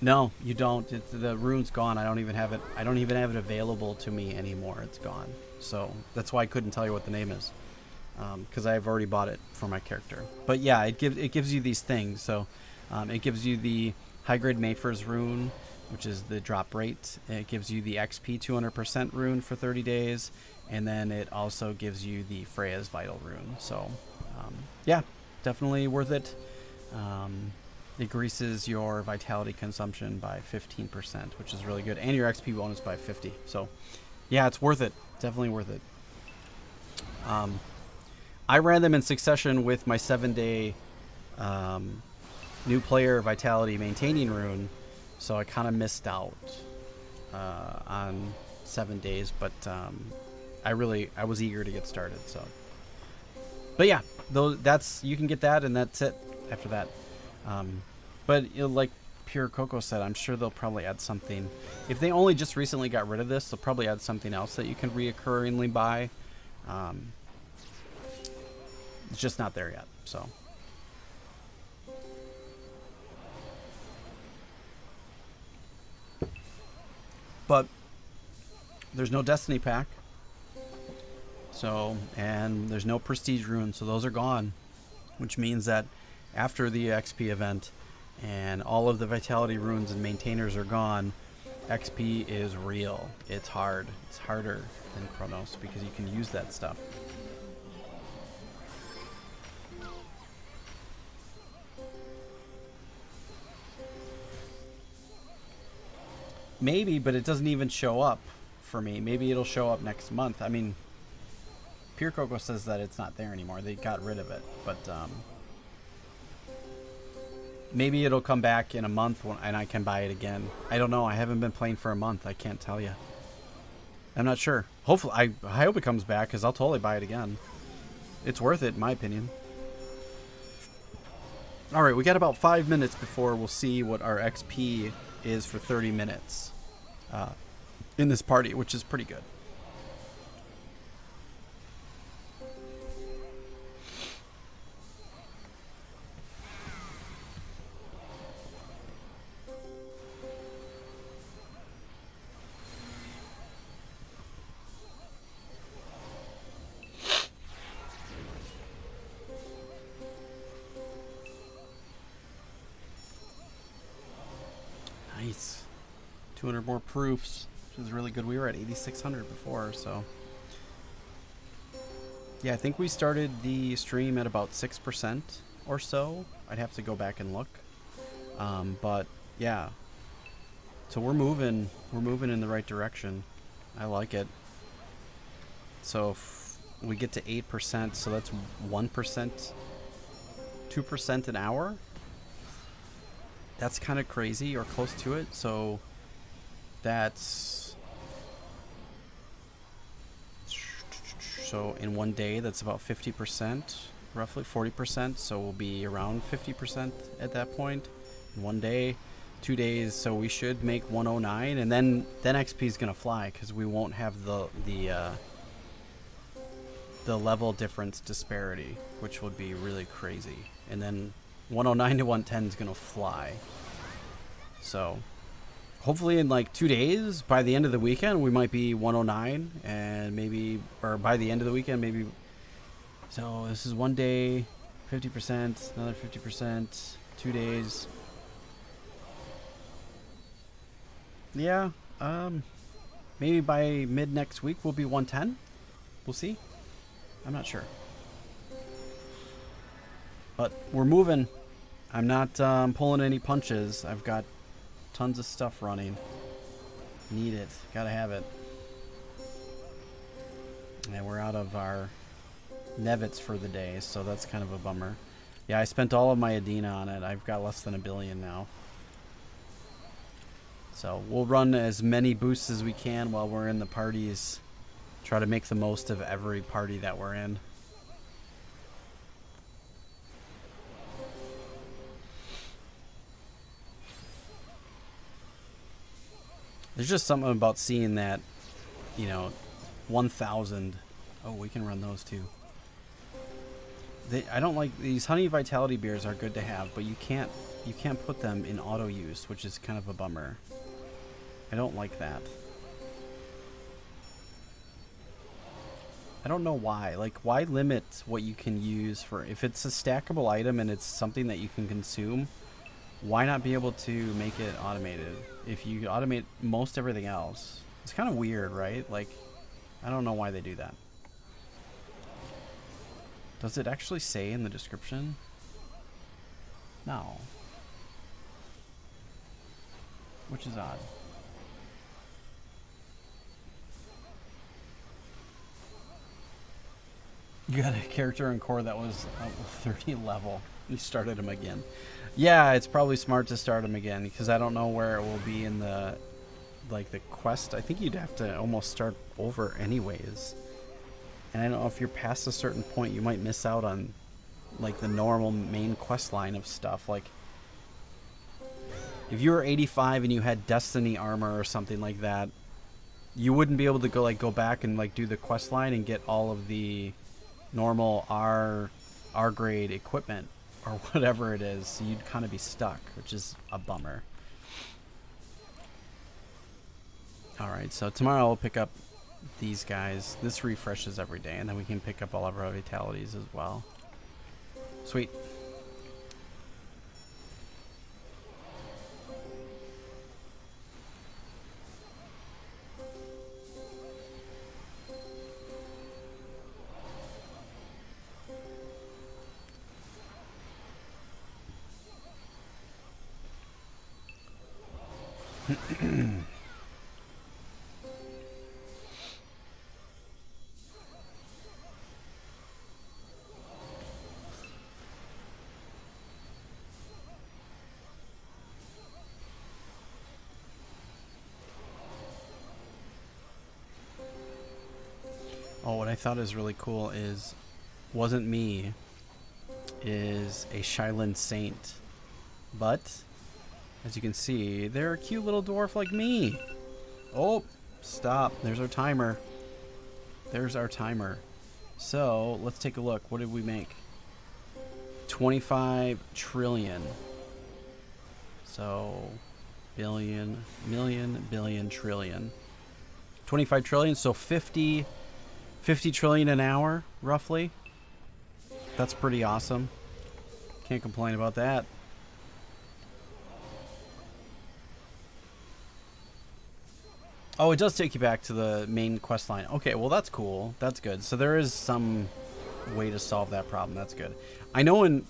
no, you don't. The rune's gone. I don't even have it. I don't even have it available to me anymore. It's gone. So that's why I couldn't tell you what the name is, because I've already bought it for my character. But yeah, it gives you these things. So it gives you the high grade Mayfer's rune, which is the drop rate. It gives you the XP 200% rune for 30 days, and then it also gives you the Freya's Vital rune. So yeah, definitely worth it. It increases your vitality consumption by 15%, which is really good, and your XP bonus by 50. So yeah, it's worth it. Definitely worth it. I ran them in succession with my 7-day new player vitality maintaining rune, so I kind of missed out on 7 days, but I was eager to get started. So, but yeah, you can get that, and that's it after that. But like Pure Coco said, I'm sure they'll probably add something. If they only just recently got rid of this, they'll probably add something else that you can reoccurringly buy. It's just not there yet. So. But there's no Destiny pack. So, and there's no Prestige runes, so those are gone. Which means that after the XP event and all of the Vitality runes and maintainers are gone, XP is real. It's hard. It's harder than Chronos because you can use that stuff. Maybe, but it doesn't even show up for me. Maybe it'll show up next month. I mean, Pure Coco says that it's not there anymore. They got rid of it, but maybe it'll come back in a month and I can buy it again. I don't know. I haven't been playing for a month. I can't tell you. I'm not sure. Hopefully, I hope it comes back because I'll totally buy it again. It's worth it, in my opinion. All right, we got about 5 minutes before we'll see what our XP is for 30 minutes in this party, which is pretty good. Nice. 200 more proofs, which is really good. We were at 8,600 before, so. Yeah, I think we started the stream at about 6% or so. I'd have to go back and look. But yeah. So we're moving in the right direction. I like it. So if we get to 8%, so that's 1%, 2% an hour. That's kind of crazy, or close to it. So that's, so in one day that's about 50%, roughly 40%. So we'll be around 50% at that point in one day. 2 days, so we should make 109, and then XP is gonna fly because we won't have the level difference disparity, which would be really crazy. And then 109 to 110 is gonna fly. So hopefully in like 2 days, by the end of the weekend, we might be 109, and maybe, or by the end of the weekend, maybe. So this is 1 day, 50%, another 50%, 2 days. Yeah, maybe by mid next week we'll be 110. We'll see. I'm not sure. But we're moving. I'm not pulling any punches. I've got tons of stuff running. Need it. Gotta have it. And we're out of our Nevits for the day, so that's kind of a bummer. Yeah, I spent all of my Adina on it. I've got less than $1 billion now. So we'll run as many boosts as we can while we're in the parties. Try to make the most of every party that we're in. There's just something about seeing that, you know, 1,000. Oh, we can run those too. I don't like these honey vitality beers. Are good to have, but you can't put them in auto use, which is kind of a bummer. I don't like that. I don't know why. Like, why limit what you can use for... If it's a stackable item and it's something that you can consume, why not be able to make it automated? If you automate most everything else. It's kind of weird, right? Like, I don't know why they do that. Does it actually say in the description? No. Which is odd. You got a character in core that was 30 level. You started him again. Yeah, it's probably smart to start him again because I don't know where it will be in the, like, the quest. I think you'd have to almost start over anyways. And I don't know if you're past a certain point, you might miss out on, like, the normal main quest line of stuff. Like, if you were 85 and you had Destiny armor or something like that, you wouldn't be able to go back and like do the quest line and get all of the normal R grade equipment or whatever it is. So you'd kind of be stuck, which is a bummer. All right, so tomorrow I'll pick up these guys. This refreshes every day, and then we can pick up all of our vitalities as well. Sweet. I thought is really cool is Wasn't Me is a Shylin Saint. But, as you can see, they're a cute little dwarf like me. Oh, stop. There's our timer. There's our timer. So, let's take a look. What did we make? 25 trillion. So, billion, million, billion, trillion. 25 trillion, so 50 trillion an hour, roughly. That's pretty awesome. Can't complain about that. Oh, it does take you back to the main quest line. Okay, well that's cool. That's good. So there is some way to solve that problem. That's good. I know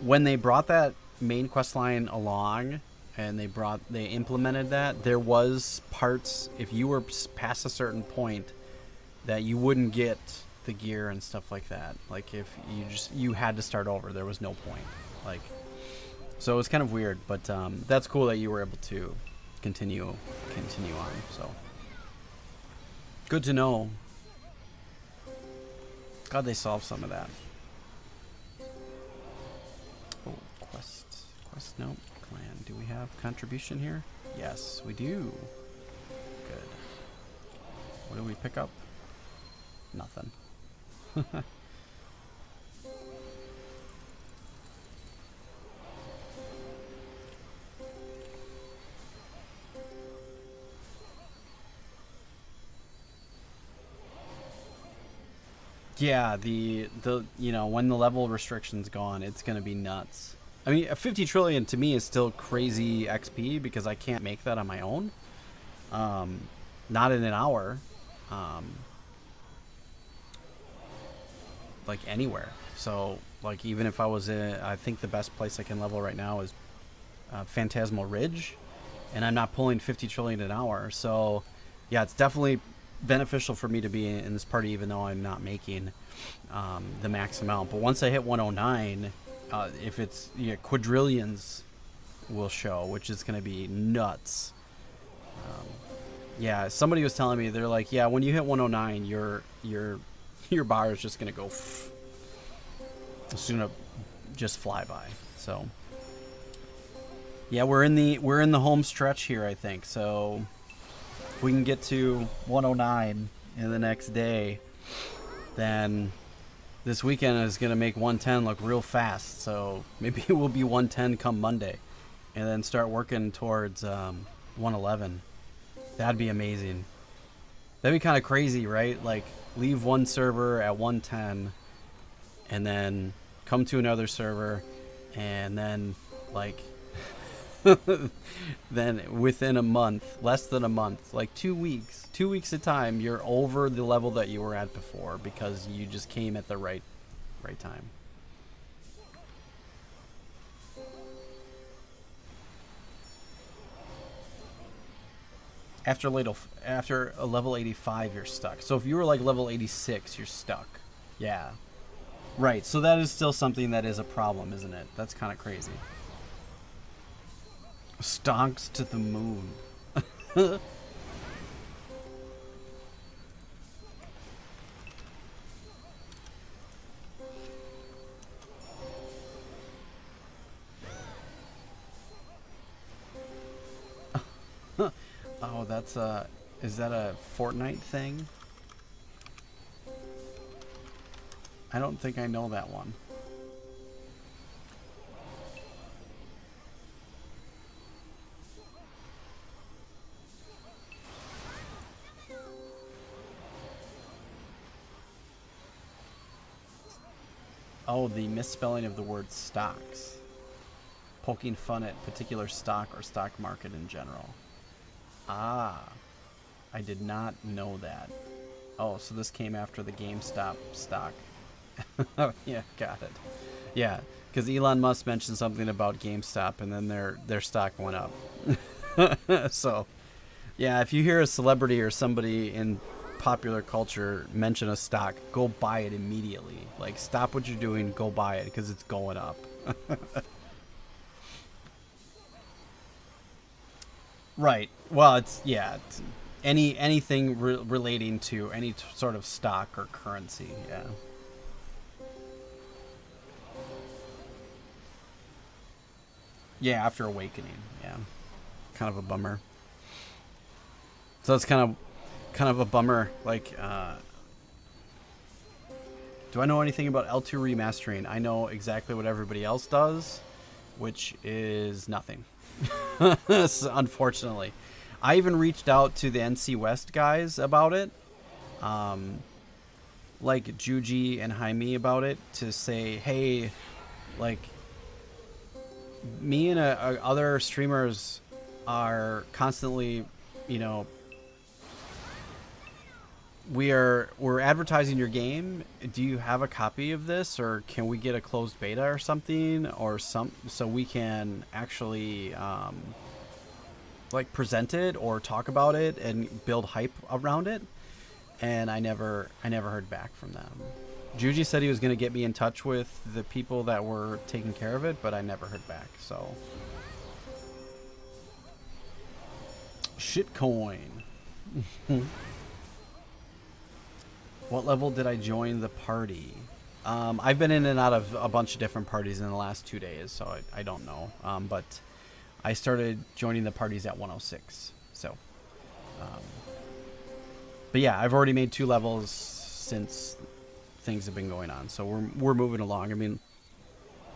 when they brought that main quest line along and they implemented that, there was parts, if you were past a certain point, that you wouldn't get the gear and stuff like that. Like if you had to start over, there was no point. Like, so it was kind of weird, but that's cool that you were able to continue on. So good to know. God, they solved some of that. Oh, quest, nope. Clan, do we have contribution here? Yes, we do. Good. What do we pick up? Nothing. Yeah, the you know, when the level restriction's gone, it's gonna be nuts. I mean, 50 trillion to me is still crazy XP because I can't make that on my own. Not in an hour. Like anywhere. So, like even if I was in, I think the best place I can level right now is Phantasmal Ridge, and I'm not pulling 50 trillion an hour. So, yeah, it's definitely beneficial for me to be in this party, even though I'm not making the max amount. But once I hit 109, if it's quadrillions will show, which is going to be nuts. Yeah, somebody was telling me, they're like, yeah, when you hit 109, your bar is just going to go it's going to just fly by. So yeah, we're in the home stretch here, I think. So if we can get to 109 in the next day, then this weekend is going to make 110 look real fast. So maybe it will be 110 come Monday, and then start working towards 111. That'd be amazing. That'd be kind of crazy, right? Like, leave one server at 110 and then come to another server, and then like then within a month, less than a month, like 2 weeks of time, you're over the level that you were at before because you just came at the right time. After a level 85, you're stuck. So if you were like level 86, you're stuck. Yeah. Right. So that is still something that is a problem, isn't it? That's kind of crazy. Stonks to the moon. Oh, that's is that a Fortnite thing? I don't think I know that one. Oh, the misspelling of the word stocks. Poking fun at particular stock or stock market in general. Ah, I did not know that. Oh, so this came after the GameStop stock. Yeah, got it. Yeah, because Elon Musk mentioned something about GameStop, and then their stock went up. So, yeah, if you hear a celebrity or somebody in popular culture mention a stock, go buy it immediately. Like, stop what you're doing, go buy it, because it's going up. Right. Well, it's anything relating to any sort of stock or currency. Yeah. Yeah, after awakening. Yeah. Kind of a bummer. So it's kind of a bummer. Like, do I know anything about L2 remastering? I know exactly what everybody else does, which is nothing. Unfortunately. I even reached out to the NC West guys about it. Like Juji and Jaime about it, to say, hey, like, me and other streamers are constantly, you know, we're advertising your game. Do you have a copy of this, or can we get a closed beta or something, or so we can actually like present it or talk about it and build hype around it? And I never heard back from them. Juji said he was going to get me in touch with the people that were taking care of it, but I never heard back. So shitcoin. What level did I join the party? I've been in and out of a bunch of different parties in the last 2 days, so I don't know. But I started joining the parties at 106. So, but yeah, I've already made 2 levels since things have been going on. So we're moving along. I mean,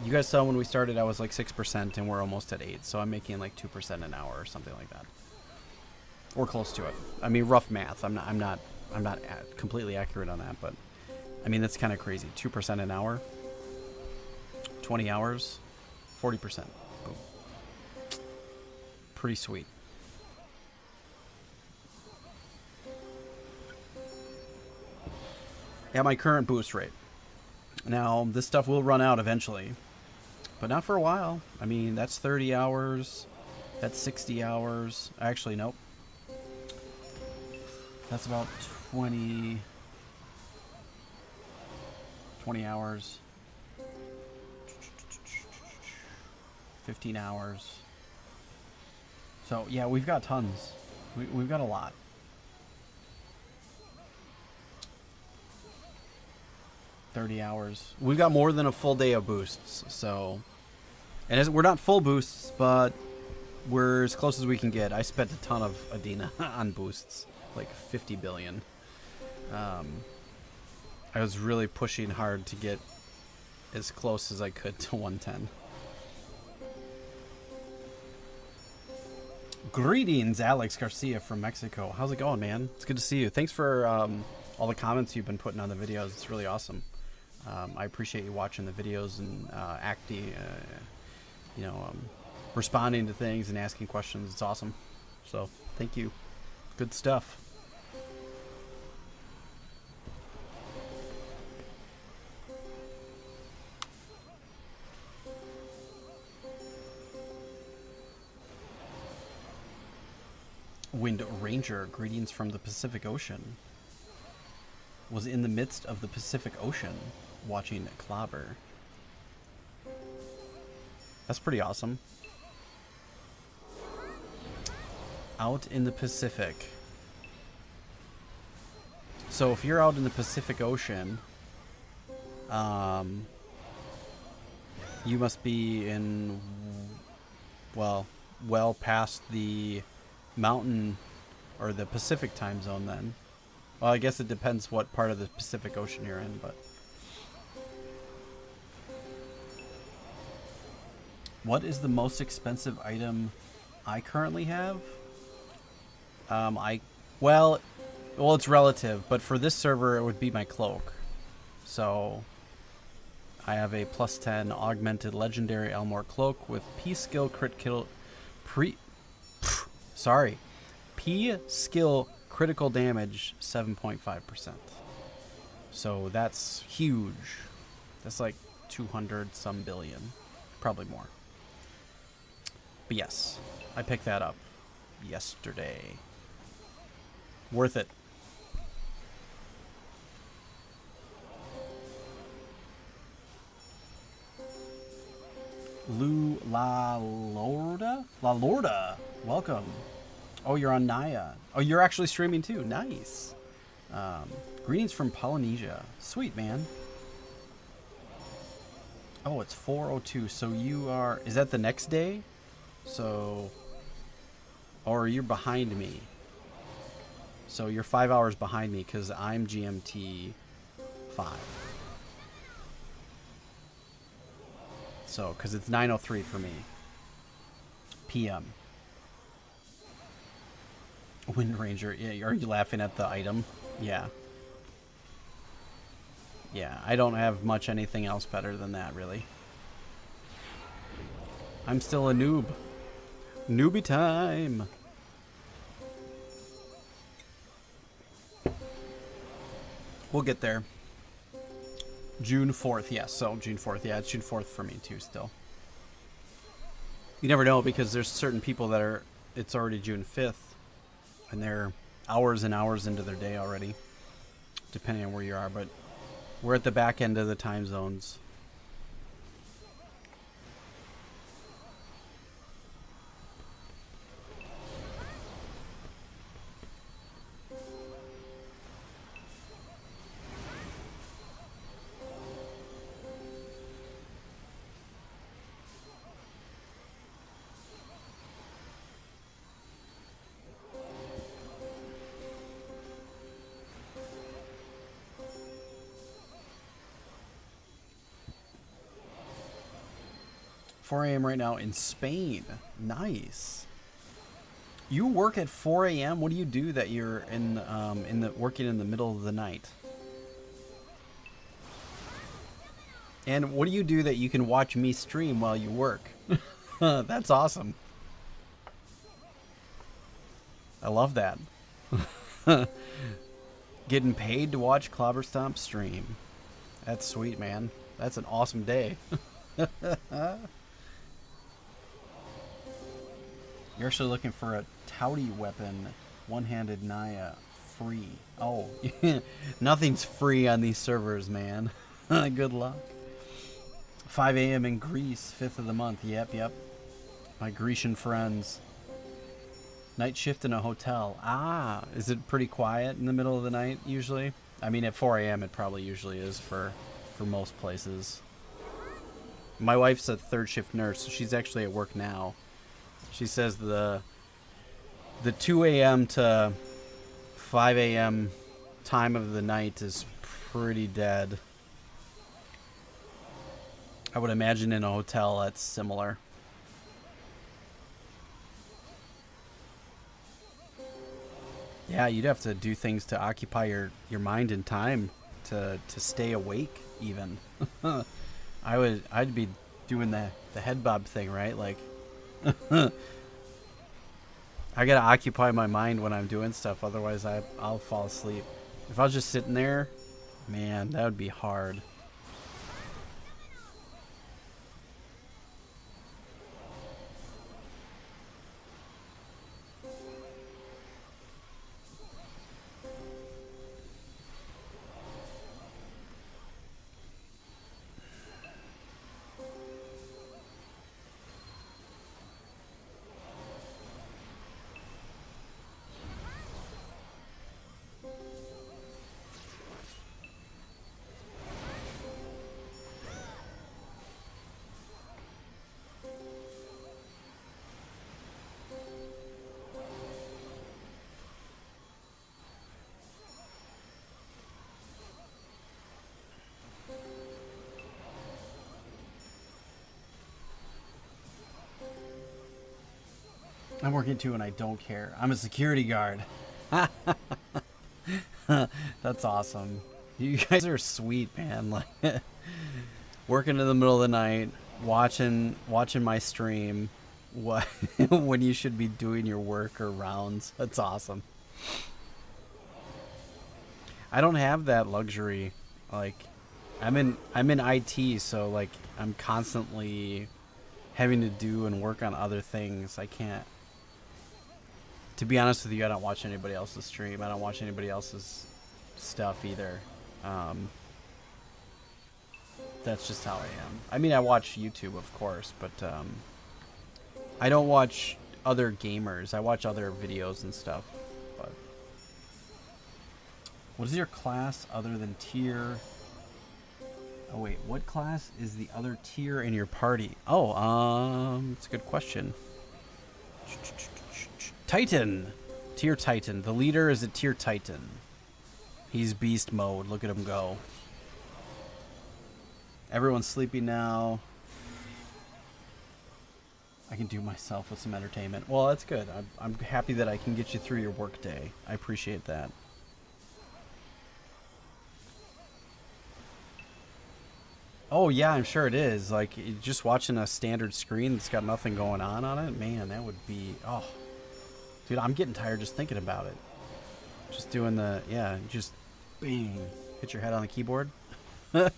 you guys saw when we started, I was like 6%, and we're almost at 8. So I'm making like 2% an hour or something like that, or close to it. I mean, rough math. I'm not completely accurate on that, but I mean, that's kind of crazy. 2% an hour, 20 hours, 40%. Boom. Pretty sweet. At my current boost rate. Now, this stuff will run out eventually, but not for a while. I mean, that's 30 hours. That's 60 hours. Actually, nope. That's about 20 hours, 15 hours. So yeah, we've got tons. We've got a lot. $30 hours. We've got more than a full day of boosts. So, and we're not full boosts, but we're as close as we can get. I spent a ton of Adina on boosts. Like 50 billion. I was really pushing hard to get as close as I could to 110. Greetings, Alex Garcia from Mexico. How's it going, man? It's good to see you. Thanks for all the comments you've been putting on the videos. It's really awesome. I appreciate you watching the videos and responding to things and asking questions. It's awesome. So thank you. Good stuff. Wind Ranger, greetings from the Pacific Ocean. Was in the midst of the Pacific Ocean watching Clobber. That's pretty awesome. Out in the Pacific. So if you're out in the Pacific Ocean, you must be in, well past the mountain or the Pacific time zone then. Well, I guess it depends what part of the Pacific Ocean you're in, but. What is the most expensive item I currently have? Well, it's relative, but for this server, it would be my cloak. So, I have a +10 augmented legendary Elmore cloak with P skill critical P skill critical damage 7.5%. So that's huge. That's like 200 some billion, probably more. But yes, I picked that up yesterday. Worth it. La Lorda, welcome. Oh, you're on Naya. Oh, you're actually streaming too. Nice. Greetings from Polynesia. Sweet, man. Oh, it's 4:02. So you are... Is that the next day? So... Or you're behind me. So you're 5 hours behind me because I'm GMT 5. So, because it's 9:03 for me. PM. Wind Ranger. Yeah, are you laughing at the item? Yeah. Yeah, I don't have much anything else better than that, really. I'm still a noob. Newbie time. We'll get there. June 4th, yes. So June 4th, yeah, it's June 4th for me too still. You never know because there's certain people that are, it's already June 5th and they're hours and hours into their day already, depending on where you are, but we're at the back end of the time zones. $4 a.m. right now in Spain. Nice. You work at 4 a.m. What do you do that you're in the working in the middle of the night? And what do you do that you can watch me stream while you work? That's awesome. I love that. Getting paid to watch Clobberstomp stream. That's sweet, man. That's an awesome day. You're actually looking for a touty weapon, one-handed Naya, free. Oh, nothing's free on these servers, man. Good luck. 5 a.m. in Greece, 5th of the month. Yep. My Grecian friends. Night shift in a hotel. Ah, is it pretty quiet in the middle of the night usually? I mean, at 4 a.m. it probably usually is for most places. My wife's a third shift nurse, so she's actually at work now. She says the 2 a.m. to 5 a.m. time of the night is pretty dead. I would imagine in a hotel that's similar. Yeah, you'd have to do things to occupy your mind and time to stay awake even. I'd be doing the head bob thing, right? Like I gotta occupy my mind when I'm doing stuff, otherwise I'll fall asleep. If I was just sitting there, man, that would be hard. I'm working too and I don't care. I'm a security guard. That's awesome. You guys are sweet, man. Like working in the middle of the night, watching my stream when you should be doing your work or rounds. That's awesome. I don't have that luxury. Like I'm in IT, so like I'm constantly having to do and work on other things. I can't. To be honest with you, I don't watch anybody else's stream. I don't watch anybody else's stuff either. That's just how I am. I mean, I watch YouTube, of course, but I don't watch other gamers. I watch other videos and stuff. But what is your class other than tier? Oh wait, what class is the other tier in your party? Oh, it's a good question. Titan. Tier Titan. The leader is a tier Titan. He's beast mode. Look at him go. Everyone's sleepy now. I can do myself with some entertainment. Well, that's good. I'm happy that I can get you through your work day. I appreciate that. Oh, yeah, I'm sure it is. Like, just watching a standard screen that's got nothing going on it, man, that would be... Oh, dude, I'm getting tired just thinking about it. Just doing the... Yeah, just... Bang. Hit your head on the keyboard. All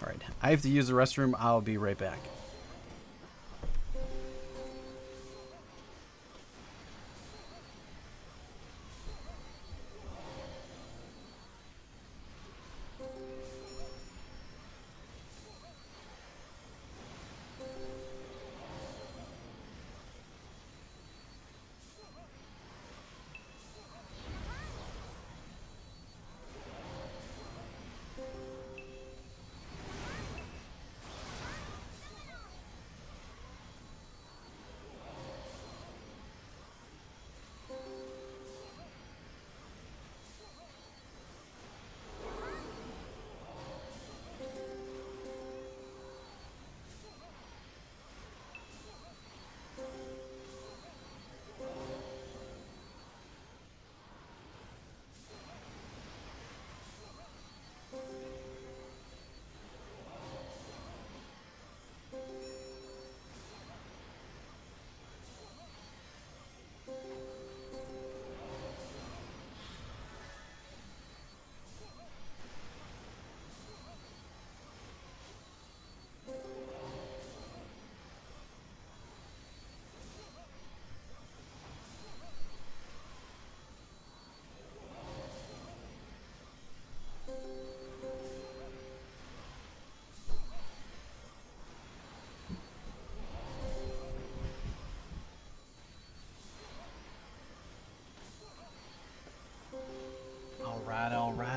right, I have to use the restroom. I'll be right back.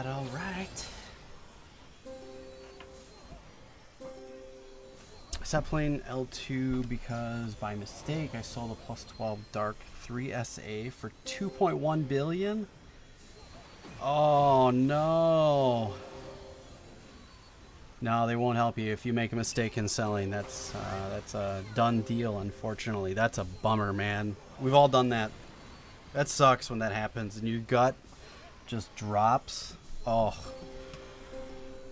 All right. I stopped playing L2 because by mistake I sold a plus 12 Dark 3 SA for 2.1 billion. Oh no. No, they won't help you if you make a mistake in selling. That's a done deal, unfortunately. That's a bummer, man. We've all done that. That sucks when that happens and your gut just drops. Oh,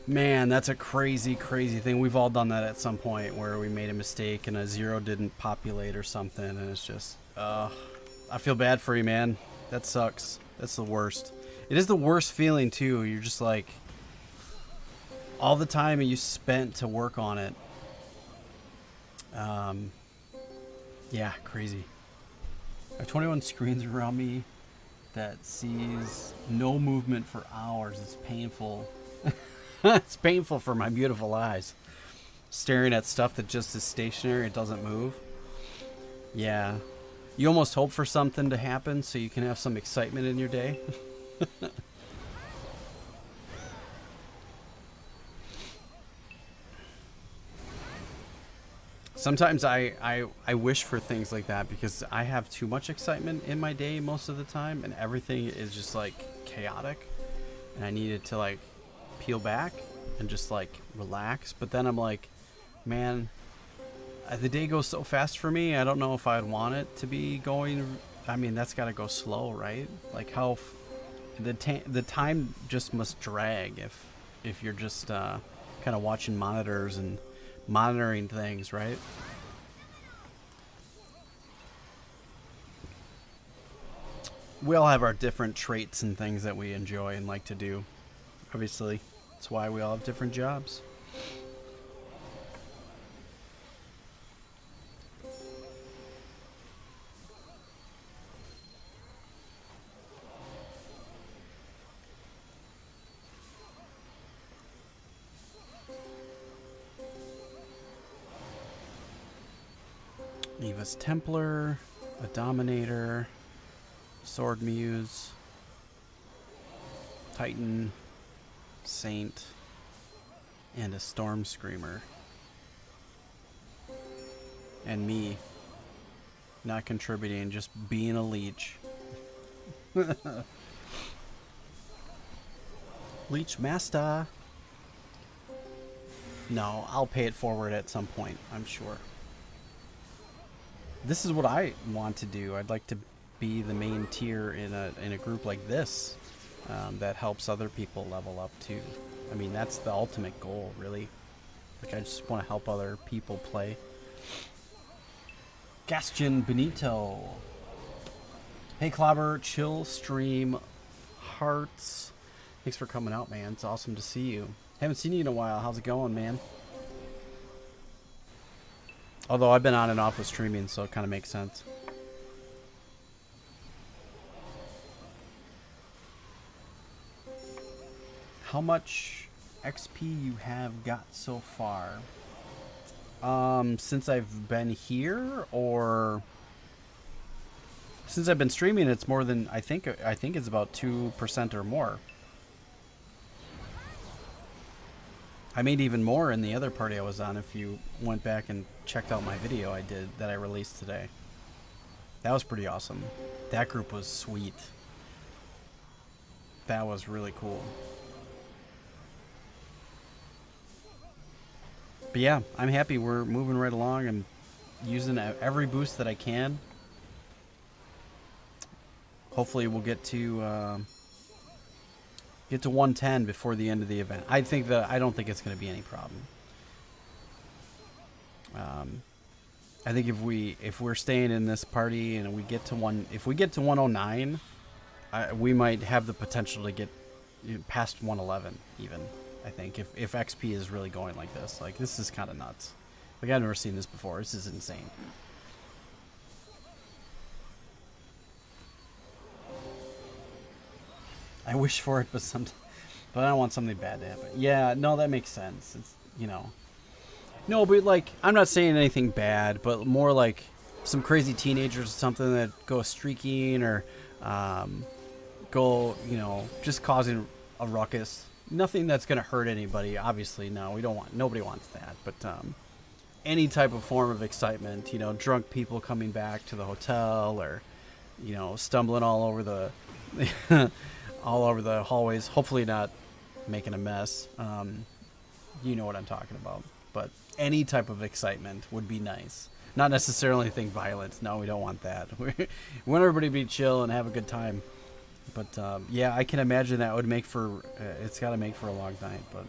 man, that's a crazy, crazy thing. We've all done that at some point where we made a mistake and a zero didn't populate or something, and it's just, I feel bad for you, man. That sucks. That's the worst. It is the worst feeling, too. You're just like, all the time you spent to work on it. Yeah, crazy. I have 21 screens around me that sees no movement for hours. It's painful. It's painful for my beautiful eyes. Staring at stuff that just is stationary, it doesn't move. Yeah. You almost hope for something to happen so you can have some excitement in your day. Sometimes I wish for things like that because I have too much excitement in my day most of the time and everything is just like chaotic and I needed to like peel back and just like relax. But then I'm like, man, the day goes so fast for me. I don't know if I'd want it to be going. I mean, that's got to go slow, right? Like how the time just must drag if you're just kind of watching monitors and monitoring things, right? We all have our different traits and things that we enjoy and like to do. Obviously, that's why we all have different jobs. Eva's Templar. a Dominator, Sword Muse, Titan, Saint, and a Storm Screamer. And me, not contributing, just being a leech. Leech Master. No, I'll pay it forward at some point, I'm sure. This is what I want to do. I'd like to be the main tier in a group like this that helps other people level up too. I mean, that's the ultimate goal, really. Like, I just want to help other people play. Gastian Benito. Hey, Clobber, chill stream hearts. Thanks for coming out, man. It's awesome to see you. Haven't seen you in a while. How's it going, man? Although I've been on and off with streaming, so it kind of makes sense. How much XP you have got so far? Since I've been here, or since I've been streaming, it's more than I think it's about 2% or more. I made even more in the other party I was on if you went back and checked out my video I did that I released today. That was pretty awesome. That group was sweet. That was really cool. But yeah, I'm happy we're moving right along. I'm using every boost that I can. Hopefully we'll get to 110 before the end of the event. I don't think it's going to be any problem. I think if we're staying in this party and we get to if we get to 109, we might have the potential to get past 111 even. I think if XP is really going like this. Like, this is kind of nuts. Like, I've never seen this before. This is insane. I wish for it, but I don't want something bad to happen. Yeah, no, that makes sense. It's, you know. No, but like, I'm not saying anything bad, but more like some crazy teenagers or something that go streaking or go, you know, just causing a ruckus. Nothing that's going to hurt anybody. Obviously, no, nobody wants that. But any type of form of excitement, you know, drunk people coming back to the hotel, or, you know, stumbling all over the all over the hallways. Hopefully not making a mess. You know what I'm talking about. But any type of excitement would be nice. Not necessarily anything violent. No, we don't want that. We want everybody to be chill and have a good time. But yeah, I can imagine that would make for it's got to make for a long night. But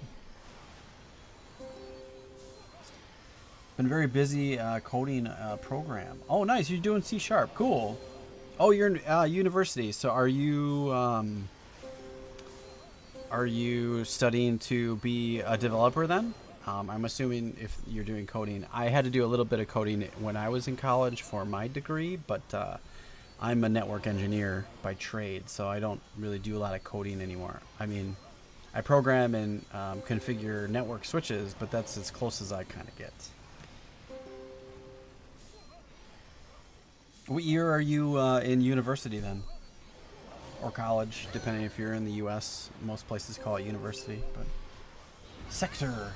been very busy coding program. Oh, nice! You're doing C#. Cool. Oh, you're in university. So are you studying to be a developer then? I'm assuming if you're doing coding. I had to do a little bit of coding when I was in college for my degree, but I'm a network engineer by trade, so I don't really do a lot of coding anymore. I mean, I program and configure network switches, but that's as close as I kind of get. What year are you in university then? Or college, depending if you're in the U.S. Most places call it university, but... Sector!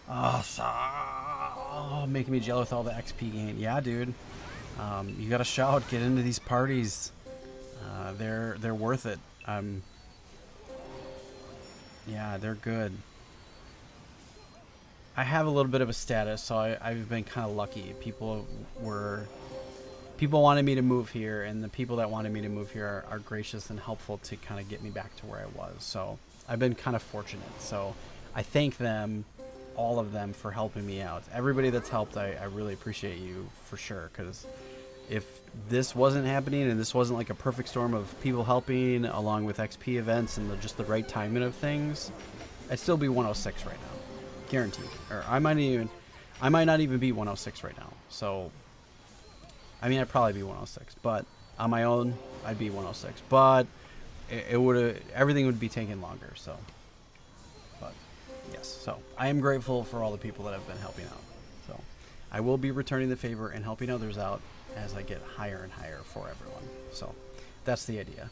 Oh, making me jealous with all the XP gain. Yeah, dude. You gotta shout, get into these parties. They're worth it. Yeah, they're good. I have a little bit of a status, so I've been kind of lucky. People wanted me to move here, and the people that wanted me to move here are gracious and helpful to kind of get me back to where I was. So I've been kind of fortunate. So I thank them, all of them, for helping me out. Everybody that's helped, I really appreciate you for sure, because if this wasn't happening and this wasn't like a perfect storm of people helping along with XP events and just the right timing of things, I'd still be 106 right now, guaranteed. Or I might not even be 106 right now. So I mean, I'd probably be 106, but on my own, I'd be 106. But everything would be taking longer. So, but yes. So I am grateful for all the people that have been helping out. So I will be returning the favor and helping others out as I get higher and higher for everyone. So that's the idea.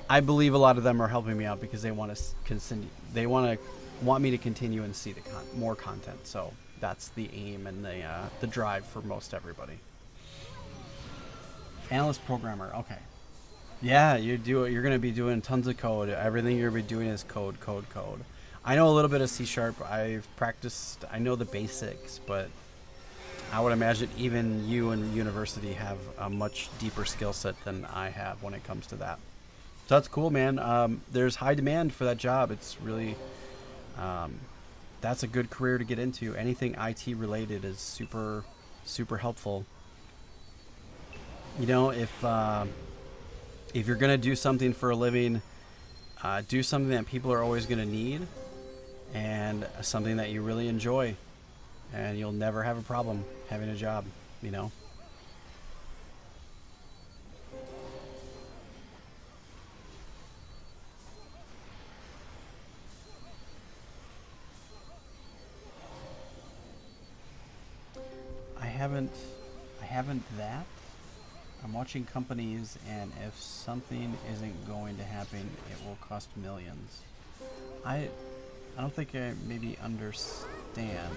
I believe a lot of them are helping me out because they want to continue. They want me to continue and see the more content. So that's the aim and the drive for most everybody. Analyst programmer. Okay. Yeah, you're going to be doing tons of code. Everything you're going to be doing is code. I know a little bit of C#. I've practiced. I know the basics, but I would imagine even you in university have a much deeper skill set than I have when it comes to that. So that's cool, man. There's high demand for that job. It's really, that's a good career to get into. Anything IT related is super, super helpful. You know, if you're gonna do something for a living, do something that people are always gonna need, and something that you really enjoy, and you'll never have a problem having a job. You know. I haven't that. I'm watching companies, and if something isn't going to happen, it will cost millions. I don't think I maybe understand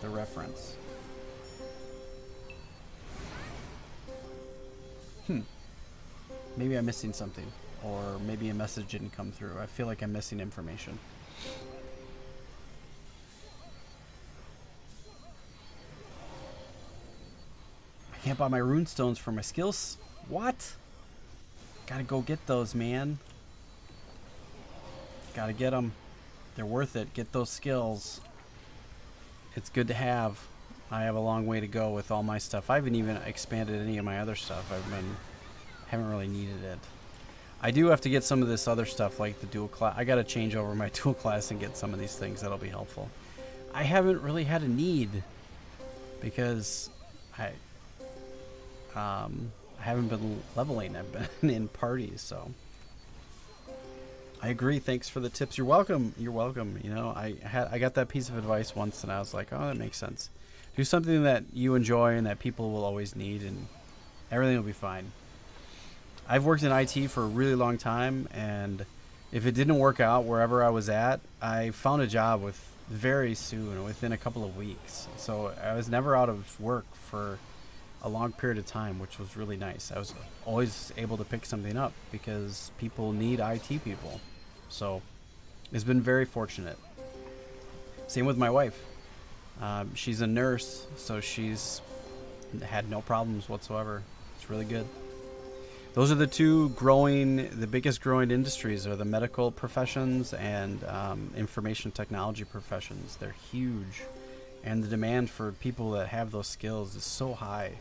the reference. Maybe I'm missing something, or maybe a message didn't come through. I feel like I'm missing information. Can't buy my rune stones for my skills. What? Gotta go get those, man. Gotta get them. They're worth it. Get those skills. It's good to have. I have a long way to go with all my stuff. I haven't even expanded any of my other stuff. Haven't really needed it. I do have to get some of this other stuff, like the dual class. I gotta change over my dual class and get some of these things. That'll be helpful. I haven't really had a need because I haven't been leveling. I've been in parties, so I agree. Thanks for the tips. You're welcome. You're welcome. You know, I got that piece of advice once, and I was like, oh, that makes sense. Do something that you enjoy and that people will always need, and everything will be fine. I've worked in IT for a really long time, and if it didn't work out wherever I was at, I found a job very soon, within a couple of weeks. So I was never out of work for a long period of time, which was really nice. I was always able to pick something up because people need IT people. So it's been very fortunate. Same with my wife. She's a nurse, so she's had no problems whatsoever. It's really good. Those are the biggest growing industries are the medical professions and information technology professions. They're huge. And the demand for people that have those skills is so high.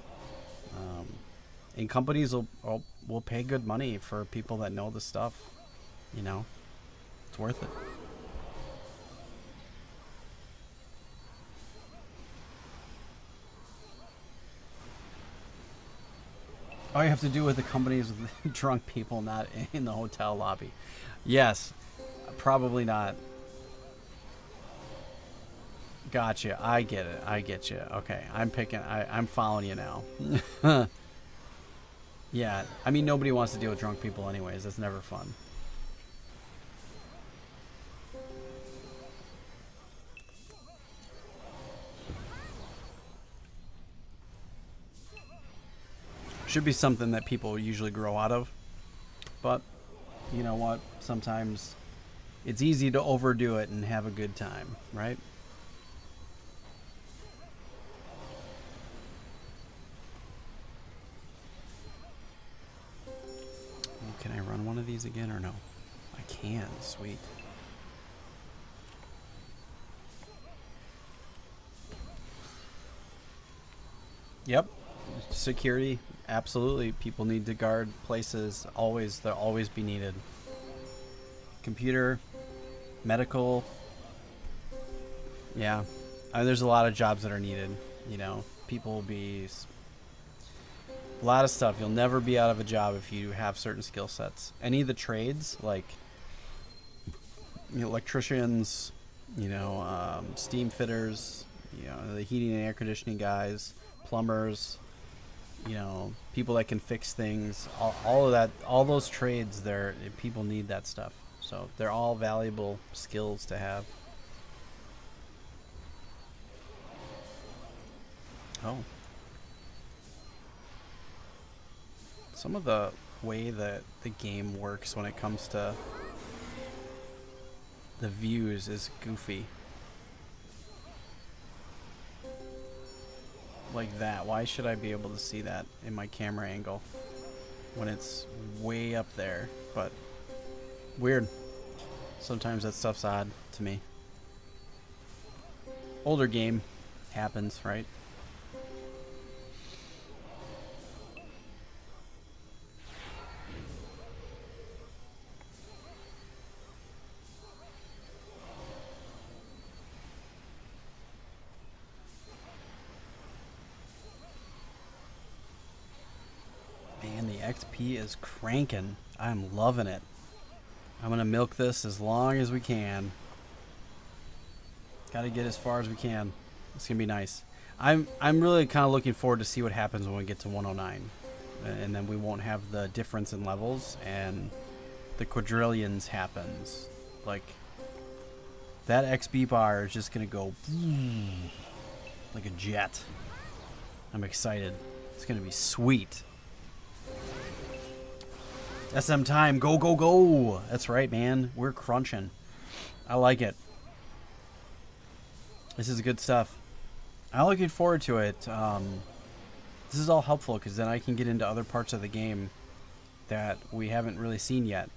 And companies will pay good money for people that know the stuff. You know, it's worth it. All you have to do with the companies with drunk people, not in the hotel lobby. Yes, probably not. Gotcha. I get it. I get you. Okay, I'm following you now. Yeah, I mean, nobody wants to deal with drunk people anyways. That's never fun. Should be something that people usually grow out of. But, you know what? Sometimes it's easy to overdo it and have a good time, right? Can I run one of these again or no? I can. Sweet. Yep. Security. Absolutely. People need to guard places. Always. They'll always be needed. Computer. Medical. Yeah. There's a lot of jobs that are needed. You know, people will be... A lot of stuff. You'll never be out of a job if you have certain skill sets. Any of the trades, like electricians, steam fitters, the heating and air conditioning guys, plumbers, you know, people that can fix things, all of that, all those trades there, people need that stuff. So they're all valuable skills to have. Oh. Some of the way that the game works when it comes to the views is goofy. Like that. Why should I be able to see that in my camera angle when it's way up there? But weird. Sometimes that stuff's odd to me. Older game happens, right? Man, the XP is cranking. I'm loving it. I'm gonna milk this as long as we can. Gotta get as far as we can. It's gonna be nice. I'm really kind of looking forward to see what happens when we get to 109, and then we won't have the difference in levels and the quadrillions happens. Like that XP bar is just gonna go like a jet. I'm excited. It's gonna be sweet. SM time, go, go, go. That's right, man. We're crunching. I like it. This is good stuff. I'm looking forward to it. This is all helpful because then I can get into other parts of the game that we haven't really seen yet.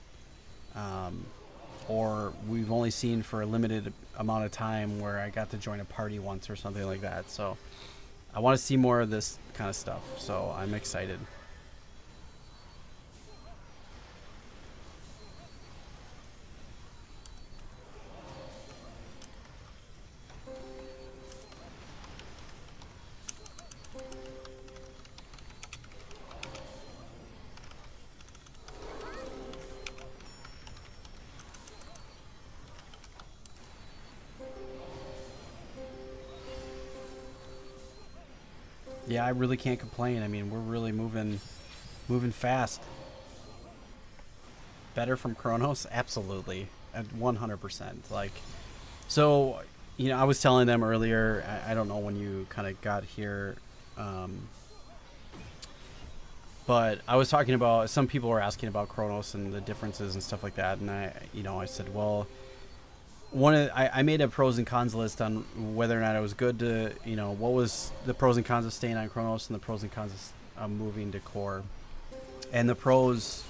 Or we've only seen for a limited amount of time where I got to join a party once or something like that. So I want to see more of this kind of stuff. So I'm excited. Yeah, I really can't complain. I mean, we're really moving fast. Better from Chronos? Absolutely. At 100%. Like, so, you know, I was telling them earlier, I don't know when you kind of got here, but I was talking about, some people were asking about Chronos and the differences and stuff like that, and I said, well, I made a pros and cons list on whether or not it was good to, what was the pros and cons of staying on Chronos and the pros and cons of moving to Core. And the pros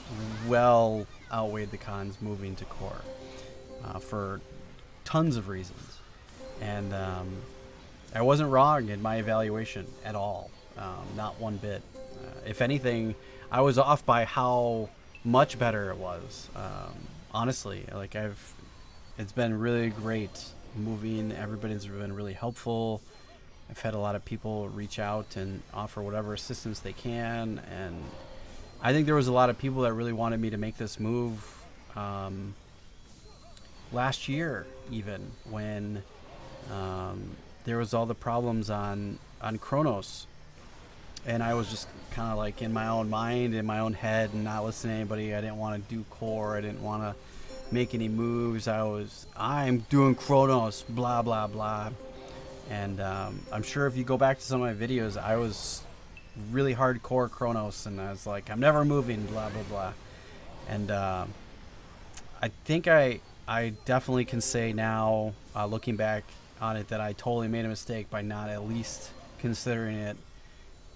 well outweighed the cons moving to Core for tons of reasons. And I wasn't wrong in my evaluation at all, not one bit. If anything, I was off by how much better it was. Honestly, like it's been really great moving. Everybody's been really helpful. I've had a lot of people reach out and offer whatever assistance they can, and I think there was a lot of people that really wanted me to make this move last year, even when there was all the problems on Chronos, and I was just kind of like in my own mind, in my own head, and not listening to anybody. I didn't want to do Core. I didn't want to make any moves. I'm doing Chronos, blah blah blah. And I'm sure if you go back to some of my videos, I was really hardcore Chronos, and I was like, I'm never moving, blah blah blah. And I think I definitely can say now, looking back on it, that I totally made a mistake by not at least considering it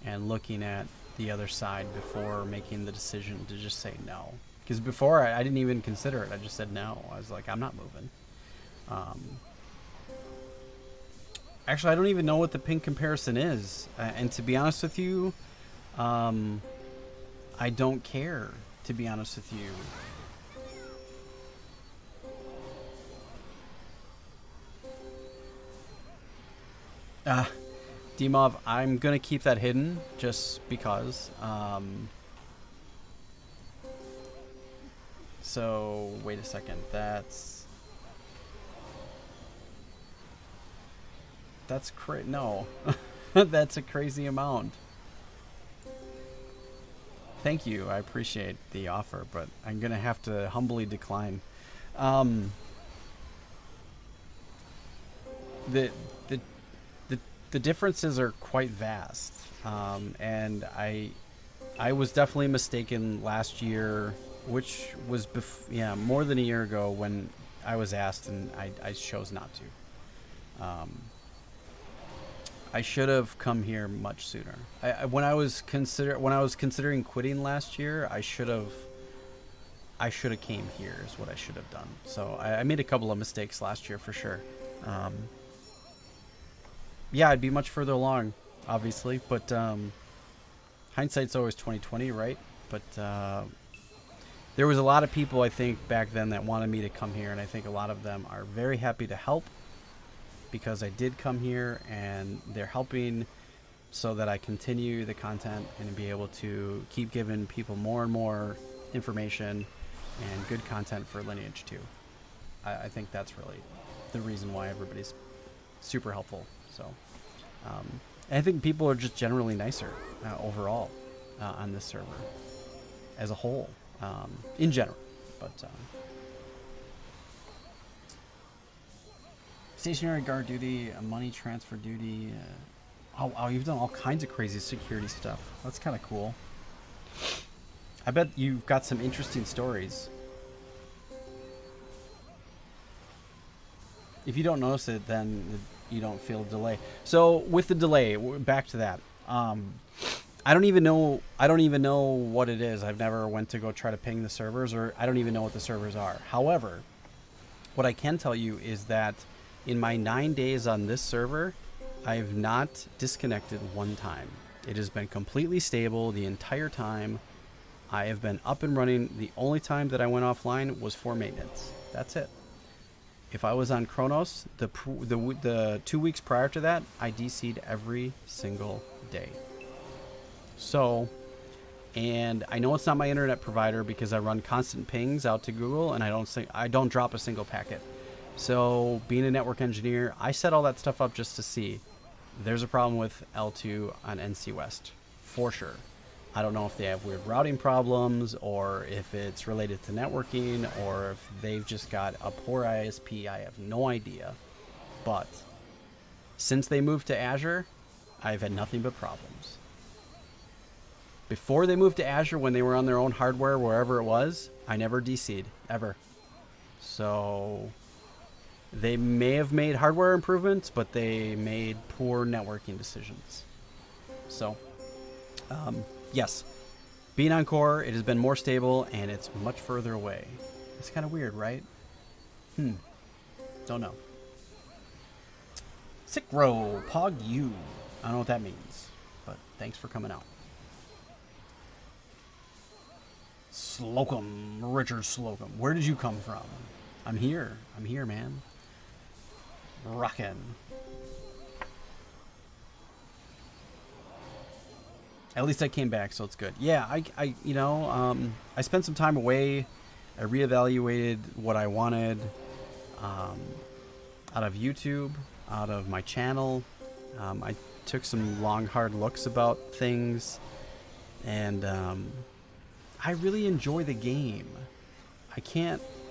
and looking at the other side before making the decision to just say no. Because before, I didn't even consider it. I just said no. I was like, I'm not moving. Actually, I don't even know what the pink comparison is. And to be honest with you, I don't care, to be honest with you. Dimov, I'm going to keep that hidden just because. So, wait a second. That's no. That's a crazy amount. Thank you. I appreciate the offer, but I'm gonna have to humbly decline. Um, the the the differences are quite vast, and I was definitely mistaken last year, which was yeah, more than a year ago when I was asked, and I chose not to. I should have come here much sooner. When I was considering quitting last year, I should have came here is what I should have done. So I made a couple of mistakes last year for sure. Yeah, I'd be much further along, obviously, but hindsight's always 20/20, right? But there was a lot of people I think back then that wanted me to come here, and I think a lot of them are very happy to help because I did come here, and they're helping so that I continue the content and be able to keep giving people more and more information and good content for Lineage 2. I think that's really the reason why everybody's super helpful. So I think people are just generally nicer overall on this server as a whole, in general. But stationary guard duty, money transfer duty. Oh, you've done all kinds of crazy security stuff. That's kind of cool. I bet you've got some interesting stories. If you don't notice it, then you don't feel a delay. So with the delay, back to that. I don't even know what it is. I've never went to go try to ping the servers, or I don't even know what the servers are. However, what I can tell you is that in my 9 days on this server, I have not disconnected one time. It has been completely stable the entire time. I have been up and running. The only time that I went offline was for maintenance. That's it. If I was on Chronos, the 2 weeks prior to that, I DC'd every single day. So, and I know it's not my internet provider because I run constant pings out to Google, and I don't drop a single packet. So, being a network engineer, I set all that stuff up just to see. There's a problem with L2 on NC West, for sure. I don't know if they have weird routing problems, or if it's related to networking, or if they've just got a poor ISP. I have no idea. But since they moved to Azure, I've had nothing but problems. Before they moved to Azure, when they were on their own hardware, wherever it was, I never DC'd, ever. So they may have made hardware improvements, but they made poor networking decisions. So, yes, being on core, it has been more stable, and it's much further away. It's kind of weird, right? Don't know. Sick row, pog you. I don't know what that means, but thanks for coming out. Slocum, Richard Slocum. Where did you come from? I'm here, man. Rockin'. At least I came back, so it's good. Yeah, I spent some time away. I reevaluated what I wanted out of YouTube, out of my channel. I took some long, hard looks about things, and I really enjoy the game.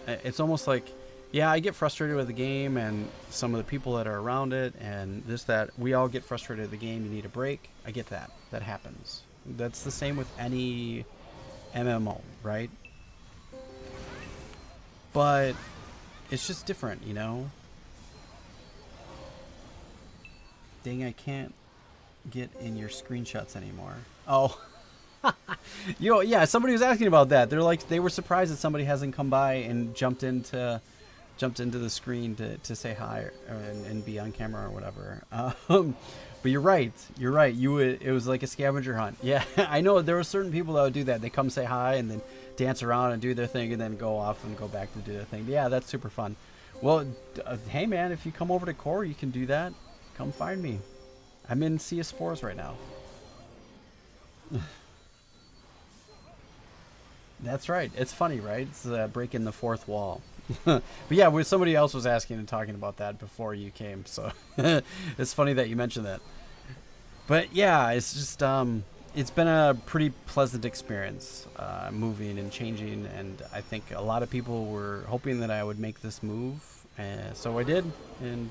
It's almost like, yeah, I get frustrated with the game and some of the people that are around it and this, that. We all get frustrated with the game. You need a break. I get that. That happens. That's the same with any MMO, right? But it's just different, you know? Dang, I can't get in your screenshots anymore. Oh. Yeah, somebody was asking about that. They were surprised that somebody hasn't come by and jumped into the screen to say hi and be on camera or whatever. But you're right. It was like a scavenger hunt. Yeah, I know there were certain people that would do that. They come say hi and then dance around and do their thing and then go off and go back to do their thing. Yeah, that's super fun. Well, hey man, if you come over to Core, you can do that. Come find me. I'm in Sea of Spores right now. That's right. It's funny, right? It's breaking the fourth wall. But yeah, somebody else was asking and talking about that before you came, so it's funny that you mentioned that. But yeah, it's just it's been a pretty pleasant experience, moving and changing, and I think a lot of people were hoping that I would make this move, and so I did, and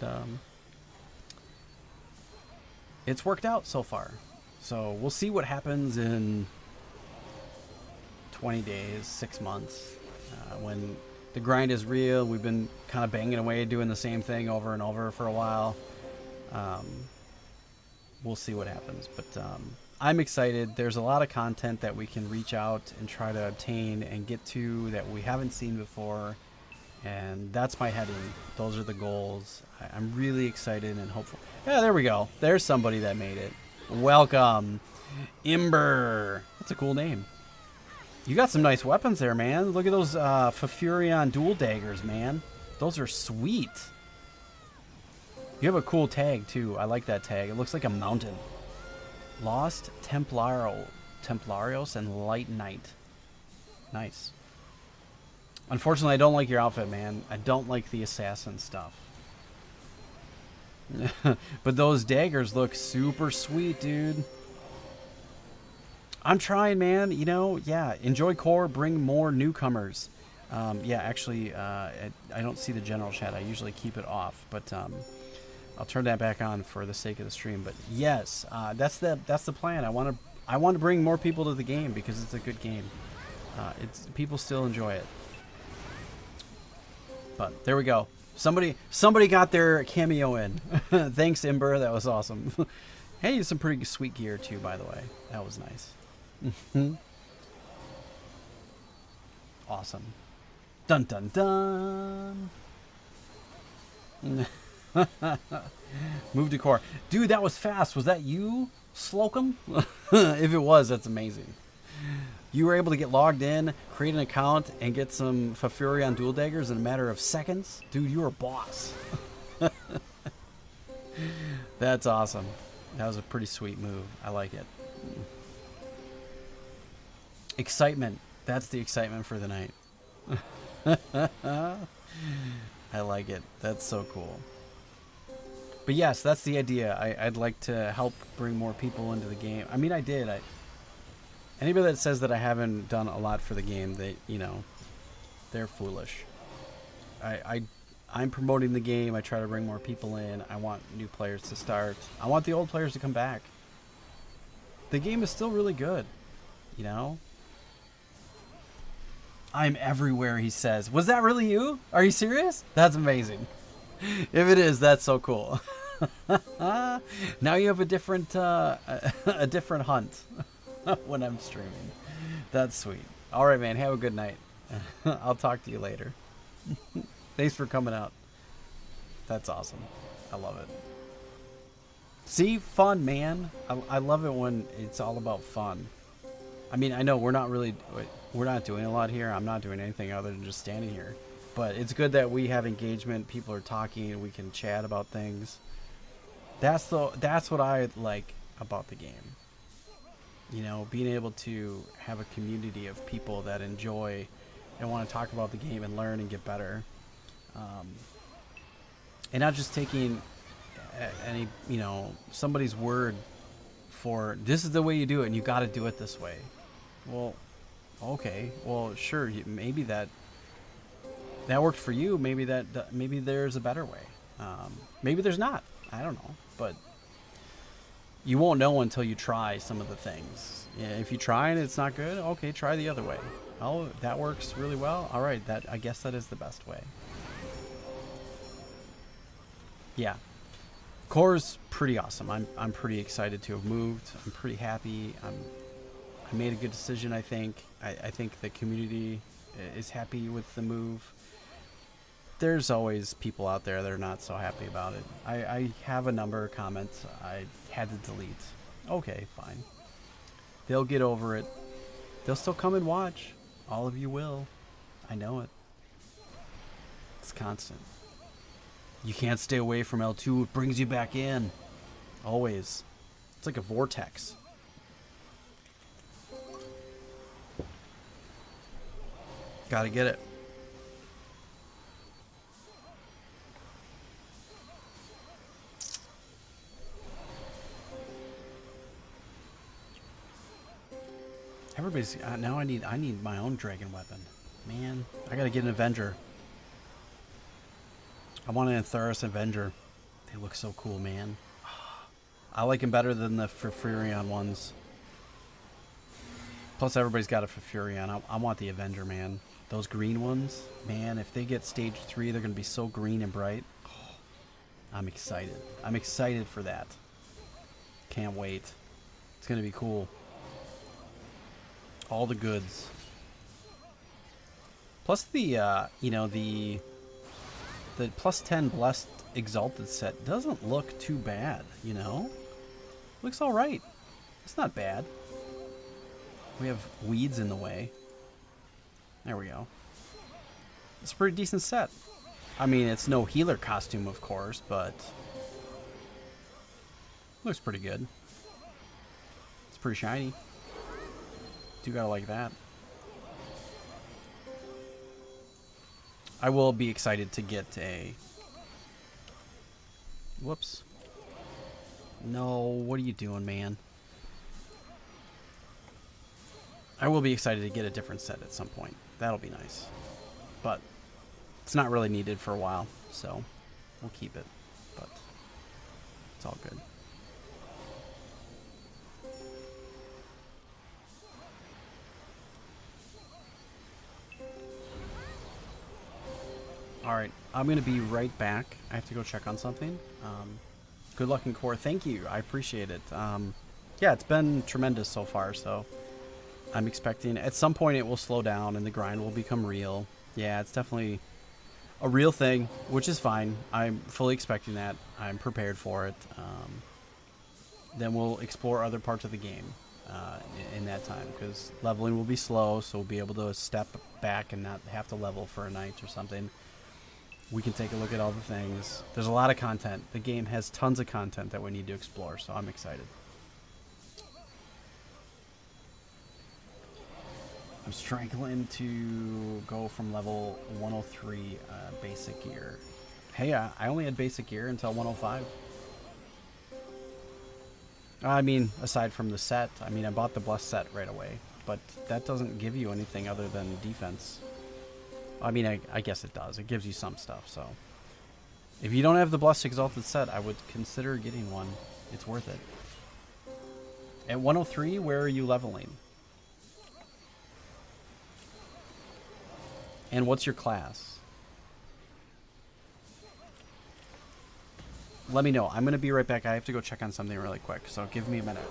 it's worked out so far. So we'll see what happens in 20 days, 6 months, when the grind is real. We've been kind of banging away doing the same thing over and over for a while. We'll see what happens, but I'm excited. There's a lot of content that we can reach out and try to obtain and get to that we haven't seen before, and that's my heading. Those are the goals. I'm really excited and hopeful. Yeah, there we go. There's somebody that made it. Welcome, Ember. That's a cool name. You got some nice weapons there, man. Look at those Fafurion dual daggers, man. Those are sweet. You have a cool tag, too. I like that tag. It looks like a mountain. Lost Templarios and Light Knight. Nice. Unfortunately, I don't like your outfit, man. I don't like the assassin stuff. But those daggers look super sweet, dude. I'm trying, man. You know, yeah. Enjoy core. Bring more newcomers. Yeah, actually, I don't see the general chat. I usually keep it off, but I'll turn that back on for the sake of the stream. But yes, that's the plan. I want to bring more people to the game because it's a good game. People still enjoy it. But there we go. Somebody got their cameo in. Thanks, Ember. That was awesome. Hey, some pretty sweet gear too, by the way. That was nice. Awesome. Dun dun dun. Move to core. Dude, that was fast. Was that you, Slocum? If it was, that's amazing. You were able to get logged in, create an account, and get some Fafurion dual daggers in a matter of seconds? Dude, you're a boss. That's awesome. That was a pretty sweet move. I like it. Excitement. That's the excitement for the night. I like it. That's so cool. But yes, that's the idea. I'd like to help bring more people into the game. I mean, I did. Anybody that says that I haven't done a lot for the game, they're foolish. I'm promoting the game. I try to bring more people in. I want new players to start. I want the old players to come back. The game is still really good, you know? I'm everywhere, he says. Was that really you? Are you serious? That's amazing. If it is, that's so cool. Now you have a different hunt when I'm streaming. That's sweet. All right, man. Have a good night. I'll talk to you later. Thanks for coming out. That's awesome. I love it. See, fun, man. I love it when it's all about fun. I mean, I know we're not doing a lot here. I'm not doing anything other than just standing here. But it's good that we have engagement. People are talking, and we can chat about things. That's what I like about the game. You know, being able to have a community of people that enjoy and want to talk about the game and learn and get better. And not just taking any, somebody's word for this is the way you do it and you got to do it this way. Well, okay. Well, sure. Maybe that worked for you. Maybe there's a better way. Maybe there's not. I don't know. But you won't know until you try some of the things. Yeah, if you try and it's not good, okay, try the other way. Oh, that works really well. All right, I guess that is the best way. Yeah, core's pretty awesome. I'm pretty excited to have moved. I'm pretty happy. I made a good decision. I think. I think the community is happy with the move. There's always people out there that are not so happy about it. I have a number of comments I had to delete. Okay, fine. They'll get over it. They'll still come and watch. All of you will. I know it. It's constant. You can't stay away from L2. It brings you back in. Always. It's like a vortex. Gotta get it. Everybody's now. I need my own dragon weapon. Man, I gotta get an Avenger. I want an Anthurus Avenger. They look so cool, man. I like them better than the Fafurion ones. Plus, everybody's got a Fafurion. I want the Avenger, man. Those green ones, man, if they get stage 3, they're going to be so green and bright. Oh, I'm excited. I'm excited for that. Can't wait. It's going to be cool. All the goods. Plus the, you know, the plus 10 Blessed Exalted set doesn't look too bad, you know? Looks all right. It's not bad. We have weeds in the way. There we go. It's a pretty decent set. I mean, it's no healer costume, of course, but looks pretty good. It's pretty shiny. Do gotta like that. I will be excited to get a... Whoops. No, what are you doing, man? I will be excited to get a different set at some point. That'll be nice. But it's not really needed for a while, so we'll keep it. But it's all good. Alright, I'm going to be right back. I have to go check on something. Good luck in core. Thank you. I appreciate it. Yeah, it's been tremendous so far, so I'm expecting at some point it will slow down and the grind will become real. Yeah, it's definitely a real thing, which is fine. I'm fully expecting that. I'm prepared for it. Then we'll explore other parts of the game in that time, because leveling will be slow, so we'll be able to step back and not have to level for a night or something. We can take a look at all the things. There's a lot of content. The game has tons of content that we need to explore, so I'm excited. I'm struggling to go from level 103 basic gear. Hey, I only had basic gear until 105. I mean, aside from the set, I mean, I bought the Blessed set right away, but that doesn't give you anything other than defense. I mean, I guess it does. It gives you some stuff, so. If you don't have the Blessed Exalted set, I would consider getting one. It's worth it. At 103, where are you leveling? And what's your class? Let me know. I'm going to be right back. I have to go check on something really quick, so give me a minute.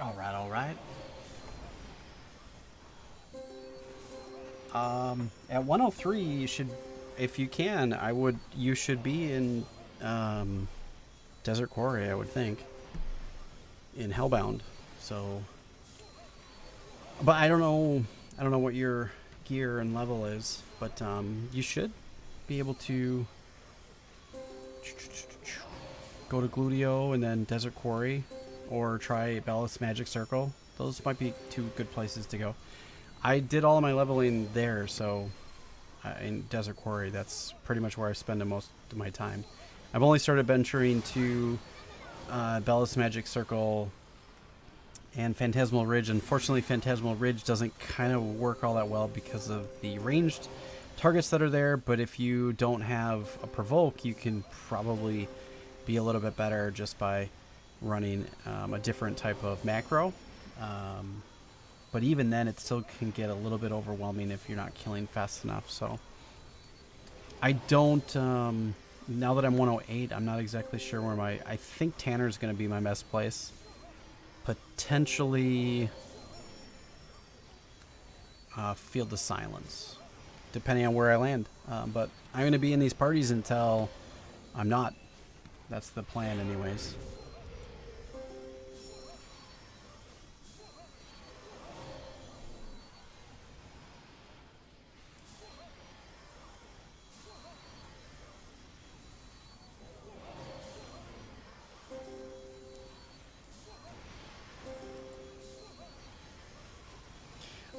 All right, all right. At 103, you should, if you can, you should be in Desert Quarry, I would think, in Hellbound. So, but I don't know what your gear and level is, but you should be able to go to Gludio and then Desert Quarry, or try Bellus Magic Circle. Those might be two good places to go. I did all of my leveling there, so in Desert Quarry, that's pretty much where I spend the most of my time. I've only started venturing to Bella's Magic Circle and Phantasmal Ridge. Unfortunately, Phantasmal Ridge doesn't kind of work all that well because of the ranged targets that are there, but if you don't have a provoke, you can probably be a little bit better just by running a different type of macro. But even then, it still can get a little bit overwhelming if you're not killing fast enough. So I don't, now that I'm 108, I'm not exactly sure where I think Tanner's going to be my best place. Potentially Field of Silence, depending on where I land. But I'm going to be in these parties until I'm not. That's the plan anyways.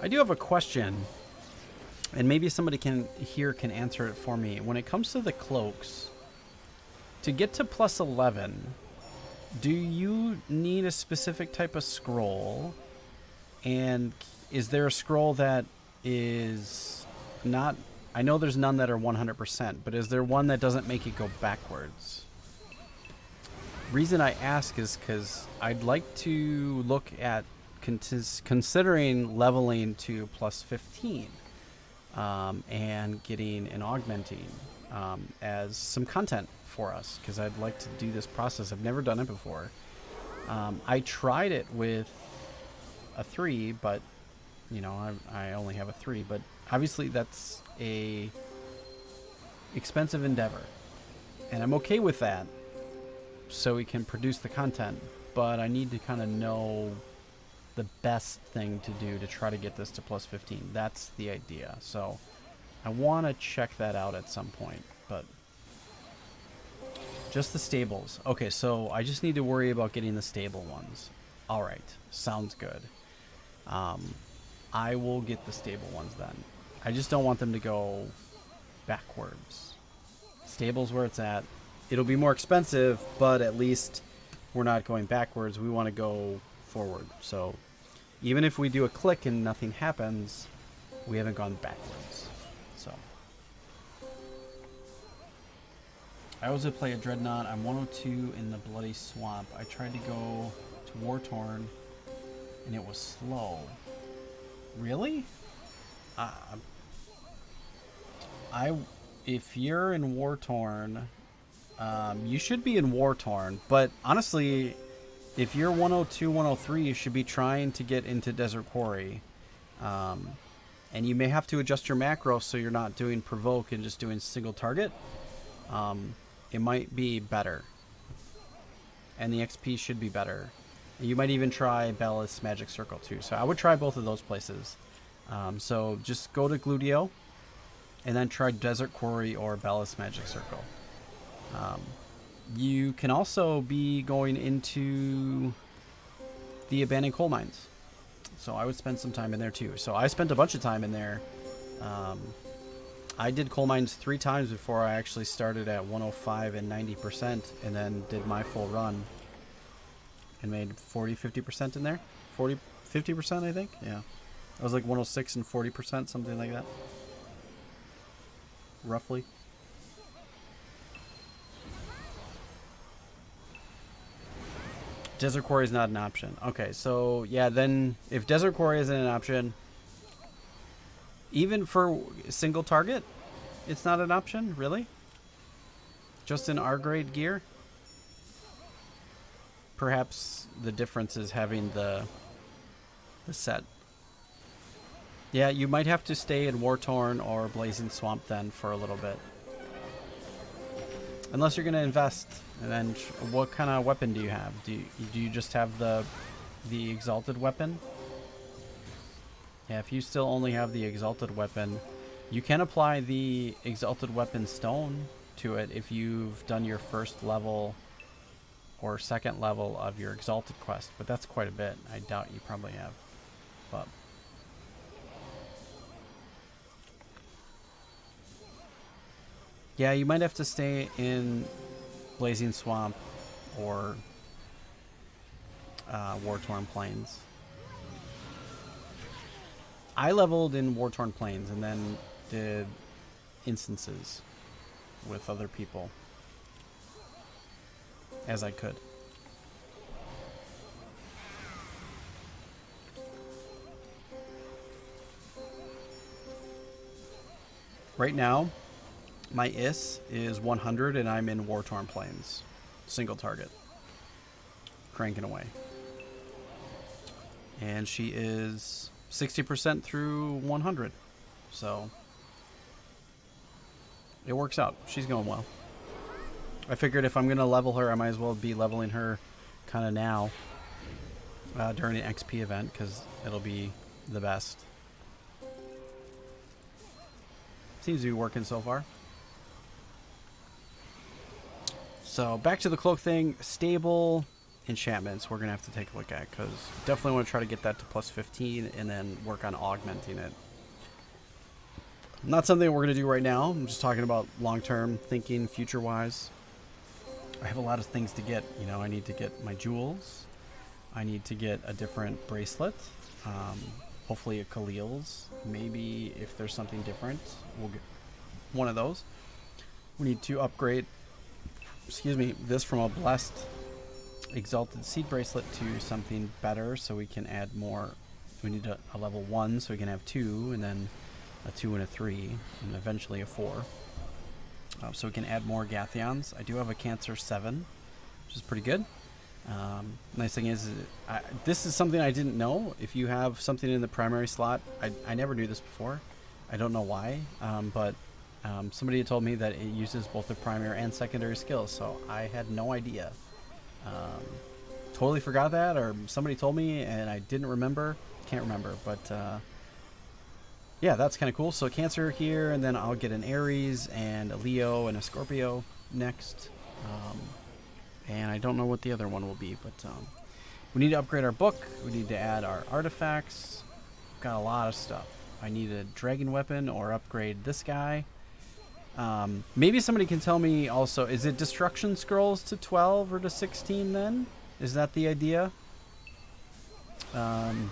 I do have a question, and maybe somebody can answer it for me. When it comes to the cloaks, to get to plus 11, do you need a specific type of scroll? And is there a scroll that is not... I know there's none that are 100%, but is there one that doesn't make it go backwards? Reason I ask is because I'd like to look at considering leveling to plus 15 and getting an augmenting as some content for us, because I'd like to do this process. I've never done it before. I tried it with a 3, but you know, I only have a 3, but obviously that's a expensive endeavor, and I'm okay with that so we can produce the content, but I need to kind of know the best thing to do to try to get this to plus 15. That's the idea. So I want to check that out at some point, but just the stables. Okay, so I just need to worry about getting the stable ones. All right, sounds good. I will get the stable ones then. I just don't want them to go backwards. Stable's where it's at. It'll be more expensive, but at least we're not going backwards. We want to go forward. So even if we do a click and nothing happens, we haven't gone backwards. So I also play a Dreadnought. I'm 102 in the Bloody Swamp. I tried to go to War Torn and it was slow. Really? If you're in War Torn, you should be in War Torn, but honestly, if you're 102, 103, you should be trying to get into Desert Quarry. And you may have to adjust your macro so you're not doing provoke and just doing single target. It might be better. And the XP should be better. You might even try Bella's Magic Circle too. So I would try both of those places. So just go to Gludio and then try Desert Quarry or Bella's Magic Circle. You can also be going into the abandoned coal mines. So I would spend some time in there too. So I spent a bunch of time in there. I did coal mines 3 times before I actually started at 105 and 90% and then did my full run and made 40-50% in there. 50% I think. Yeah. I was like 106 and 40%, something like that. Roughly. Desert Quarry is not an option. Okay, so yeah, then if Desert Quarry isn't an option, even for single target, it's not an option, really? Just in R grade gear? Perhaps the difference is having the set. Yeah, you might have to stay in War Torn or Blazing Swamp then for a little bit. Unless you're going to invest. And then what kind of weapon do you have? Do you just have the Exalted weapon? Yeah, if you still only have the Exalted weapon, you can apply the Exalted weapon stone to it if you've done your first level or second level of your Exalted quest, but that's quite a bit. I doubt you probably have. But Yeah, you might have to stay in Blazing Swamp or War-Torn Plains. I leveled in War-Torn Plains and then did instances with other people as I could. Right now, my IS is 100 and I'm in War-Torn Plains. Single target. Cranking away. And she is 60% through 100. So it works out. She's going well. I figured if I'm going to level her, I might as well be leveling her kind of now during an XP event because it'll be the best. Seems to be working so far. So back to the cloak thing. Stable enchantments we're going to have to take a look at because definitely want to try to get that to plus 15 and then work on augmenting it. Not something we're going to do right now. I'm just talking about long-term thinking, future-wise. I have a lot of things to get. You know, I need to get my jewels. I need to get a different bracelet. Hopefully a Khalil's. Maybe if there's something different, we'll get one of those. We need to upgrade, excuse me, this from a blessed Exalted seed bracelet to something better so we can add more. We need a level 1 so we can have 2 and then a 2 and a 3 and eventually a 4. So we can add more Gathions. I do have a Cancer 7, which is pretty good. Nice thing is, this is something I didn't know. If you have something in the primary slot, I never knew this before. I don't know why, but somebody had told me that it uses both the primary and secondary skills, so I had no idea. Totally forgot that, or somebody told me and I didn't remember. Can't remember, but yeah, that's kind of cool. So Cancer here, and then I'll get an Aries and a Leo and a Scorpio next. And I don't know what the other one will be, but we need to upgrade our book. We need to add our artifacts. Got a lot of stuff. I need a dragon weapon or upgrade this guy. Maybe somebody can tell me also, is it destruction scrolls to 12 or to 16 then? Is that the idea? And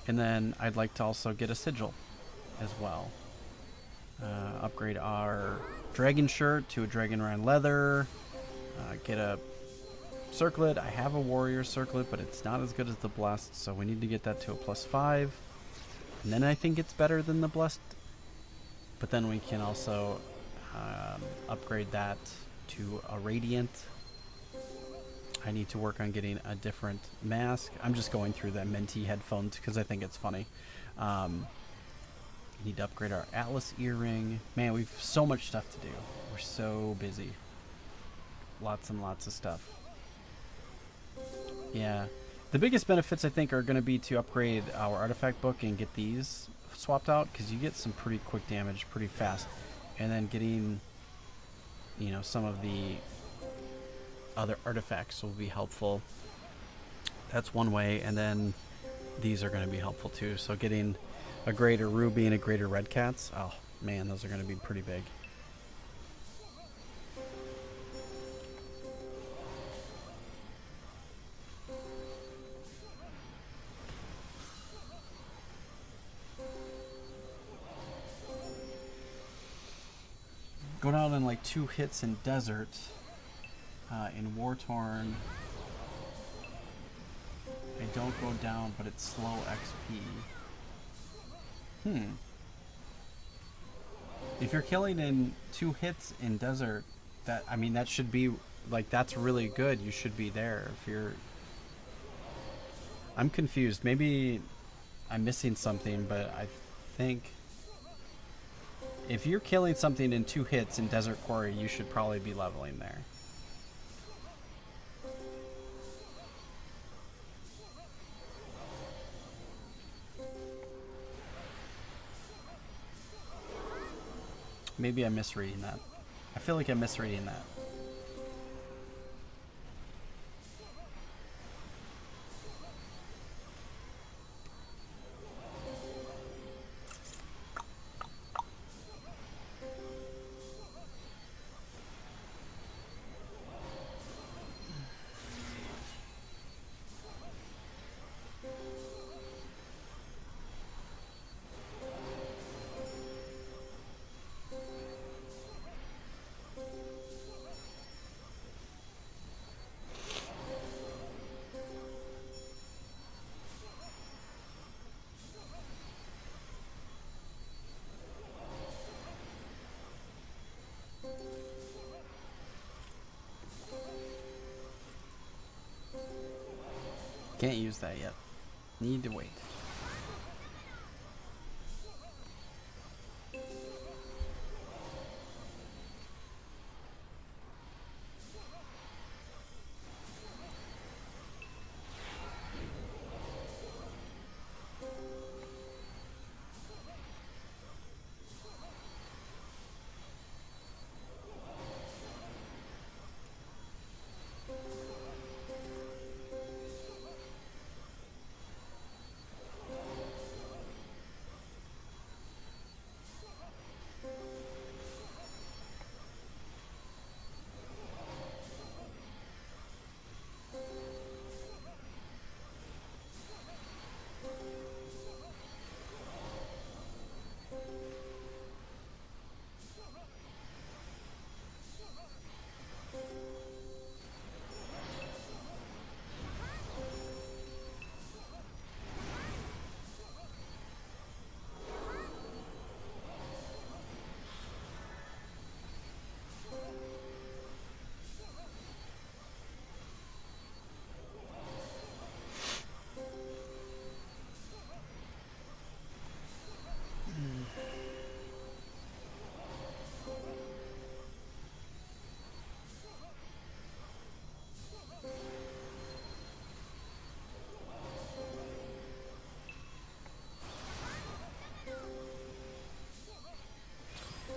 then I'd like to also get a sigil as well. Upgrade our dragon shirt to a dragon rind leather. Get a circlet. I have a warrior circlet, but it's not as good as the blessed, so we need to get that to a plus 5. And then I think it's better than the blessed. But then we can also upgrade that to a radiant. I need to work on getting a different mask. I'm just going through the Menti headphones because I think it's funny. Need to upgrade our Atlas earring. Man, we've so much stuff to do. We're so busy. Lots and lots of stuff. Yeah. The biggest benefits, I think, are going to be to upgrade our artifact book and get these swapped out, because you get some pretty quick damage pretty fast. And then getting, you know, some of the other artifacts will be helpful. That's one way. And then these are going to be helpful too. So getting a greater ruby and a greater red cats. Oh, man, those are going to be pretty big. Go down in like 2 hits in desert. In War-Torn, I don't go down, but it's slow XP. If you're killing in 2 hits in desert, that, I mean, that should be like, that's really good. You should be there. If you're, I'm confused. Maybe I'm missing something, but I think if you're killing something in 2 hits in Desert Quarry, you should probably be leveling there. Maybe I'm misreading that. I feel like I'm misreading that. Can't use that yet. Need to wait.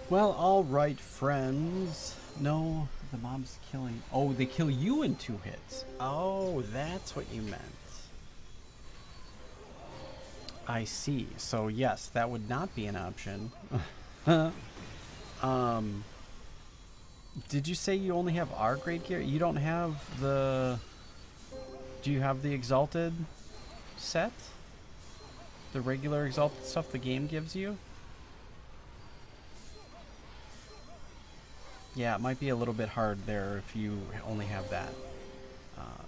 Well, alright, friends. No, the mob's killing. Oh, they kill you in 2 hits. Oh, that's what you meant. I see. So, yes, that would not be an option. Did you say you only have R grade gear? You don't have the... Do you have the Exalted set? The regular Exalted stuff the game gives you? Yeah, it might be a little bit hard there if you only have that.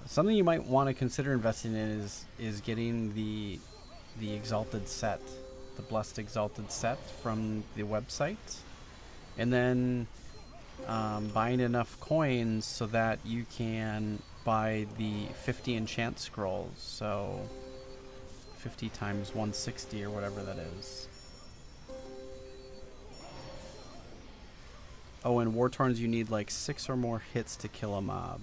Something you might want to consider investing in is getting the Exalted set, the Blessed Exalted set from the website, and then buying enough coins so that you can buy the 50 enchant scrolls. So 50 times 160 or whatever that is. Oh, in War Torns you need like 6 or more hits to kill a mob.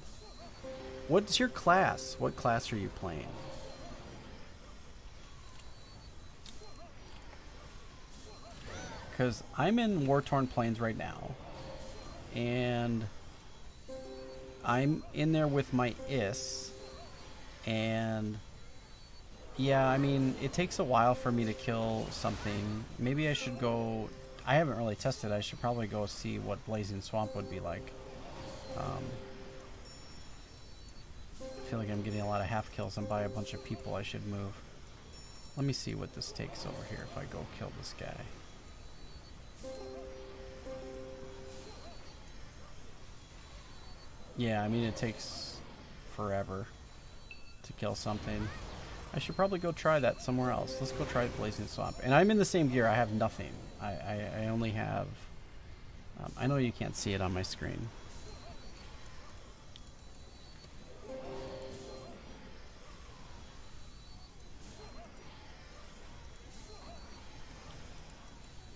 What's your class? What class are you playing? Because I'm in War Torn Plains right now. And I'm in there with my Is. And yeah, I mean, it takes a while for me to kill something. Maybe I should go... I haven't really tested. I should probably go see what Blazing Swamp would be like. I feel like I'm getting a lot of half kills and by a bunch of people. I should move. Let me see what this takes over here if I go kill this guy. Yeah, I mean, it takes forever to kill something. I should probably go try that somewhere else. Let's go try Blazing Swamp. And I'm in the same gear. I have nothing. I only have... I know you can't see it on my screen.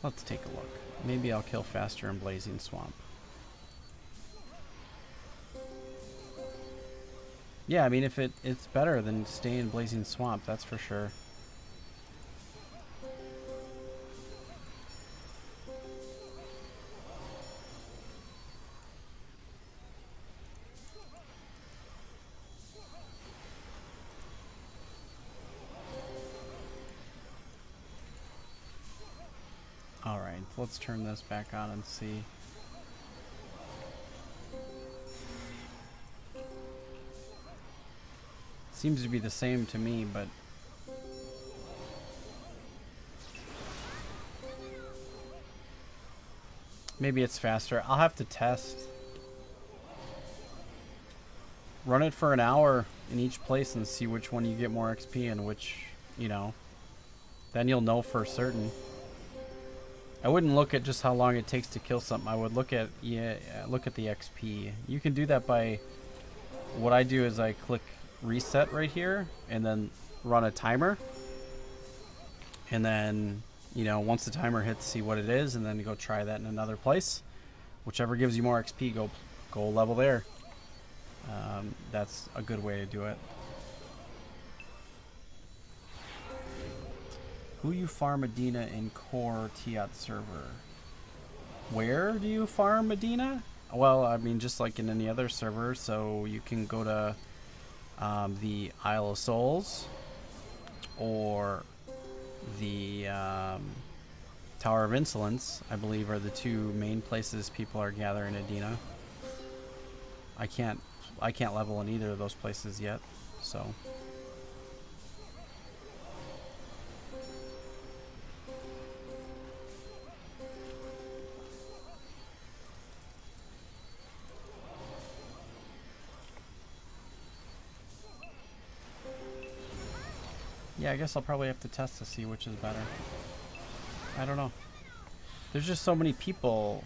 Let's take a look. Maybe I'll kill faster in Blazing Swamp. Yeah, I mean, if it's better than staying in Blazing Swamp, that's for sure. Alright, let's turn this back on and see. Seems to be the same to me, but... maybe it's faster. I'll have to test. Run it for an hour in each place and see which one you get more XP and which, you know. Then you'll know for certain. I wouldn't look at just how long it takes to kill something. I would look at the XP. You can do that by... what I do is I click reset right here and then run a timer. And then, you know, once the timer hits, see what it is, and then go try that in another place. Whichever gives you more XP, go level there. That's a good way to do it. Who you farm Medina in core Tiat server? Where do you farm Medina? Well, I mean, just like in any other server, so you can go to the Isle of Souls or the Tower of Insolence, I believe, are the two main places people are gathering Adina. I can't level in either of those places yet, so. Yeah, I guess I'll probably have to test to see which is better. I don't know. There's just so many people.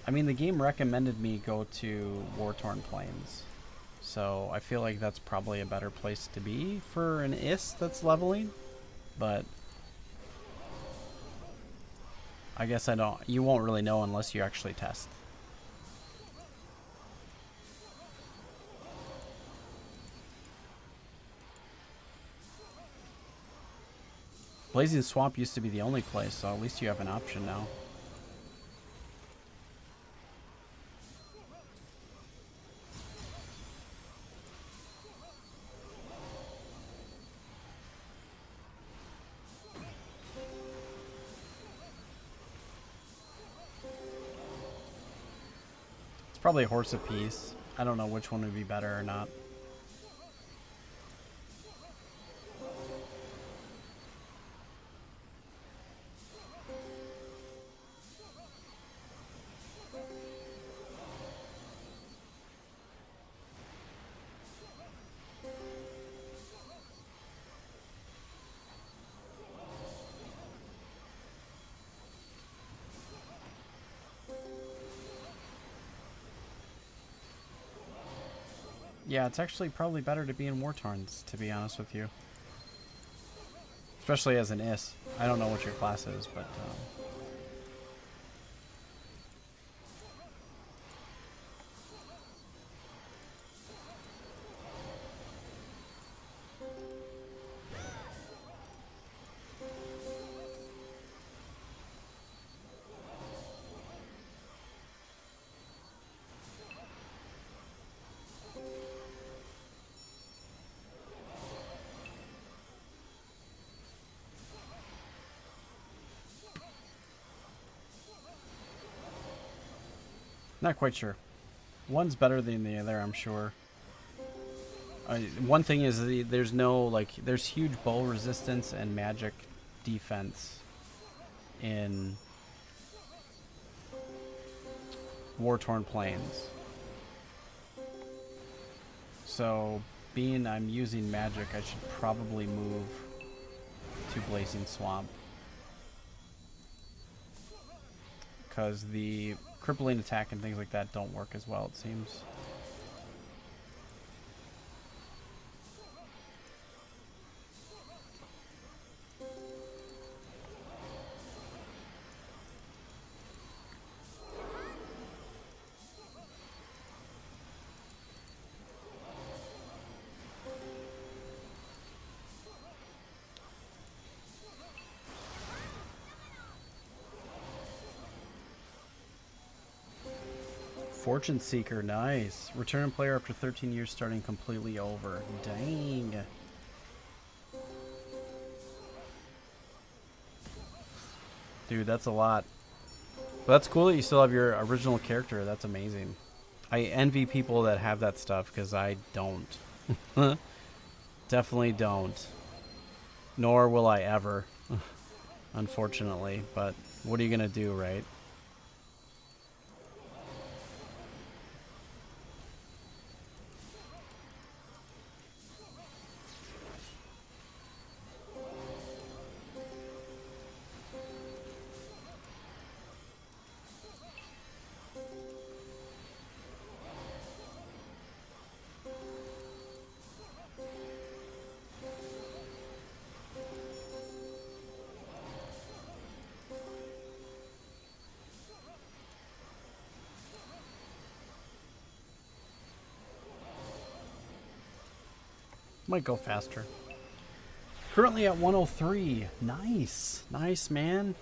I mean, the game recommended me go to War-Torn Plains. So I feel like that's probably a better place to be for an IS that's leveling. But I guess you won't really know unless you actually test. Blazing Swamp used to be the only place, so at least you have an option now. It's probably a horse apiece. I don't know which one would be better or not. Yeah, it's actually probably better to be in War-Torns, to be honest with you. Especially as an IS. I don't know what your class is, but... not quite sure. One's better than the other, I'm sure. One thing is there's no, like, there's huge bow resistance and magic defense in War-Torn Plains. So, being I'm using magic, I should probably move to Blazing Swamp. Because the crippling attack and things like that don't work as well, it seems. Fortune Seeker, nice. Return player after 13 years starting completely over. Dang. Dude, that's a lot. But that's cool that you still have your original character. That's amazing. I envy people that have that stuff because I don't. Definitely don't. Nor will I ever. Unfortunately. But what are you going to do, right? Might go faster. Currently at 103. Nice. Nice, man.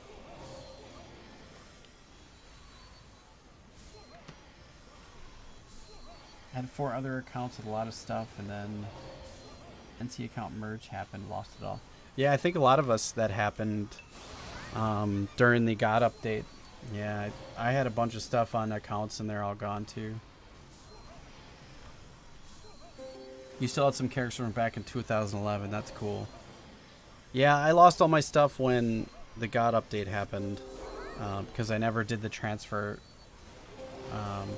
I had 4 other accounts with a lot of stuff, and then NC account merge happened, lost it all. Yeah, I think a lot of us that happened during the God update. Yeah, I had a bunch of stuff on accounts, and they're all gone too. You still had some characters from back in 2011. That's cool. Yeah, I lost all my stuff when the God update happened because I never did the transfer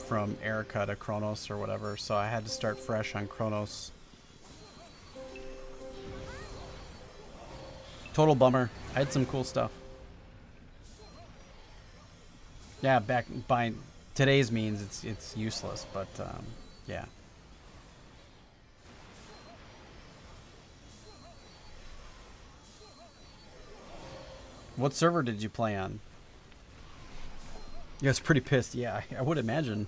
from Erica to Kronos or whatever, so I had to start fresh on Kronos. Total bummer. I had some cool stuff. Yeah, back by today's means it's useless, but yeah. What server did you play on? You guys pretty pissed. Yeah, I would imagine.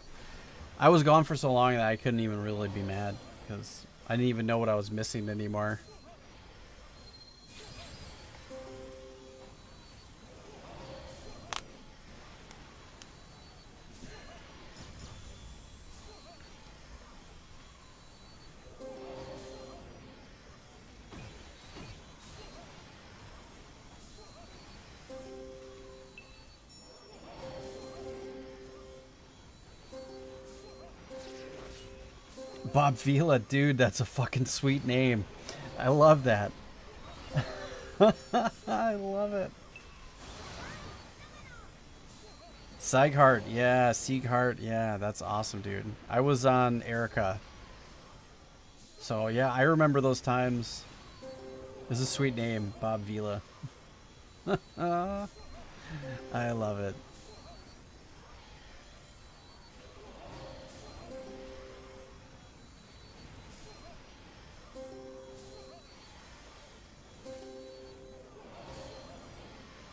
I was gone for so long that I couldn't even really be mad because I didn't even know what I was missing anymore. Bob Vila, dude, that's a fucking sweet name. I love that. I love it. Sieghart, yeah, Sieghart, yeah, that's awesome, dude. I was on Erica. So, yeah, I remember those times. This is a sweet name, Bob Vila. I love it.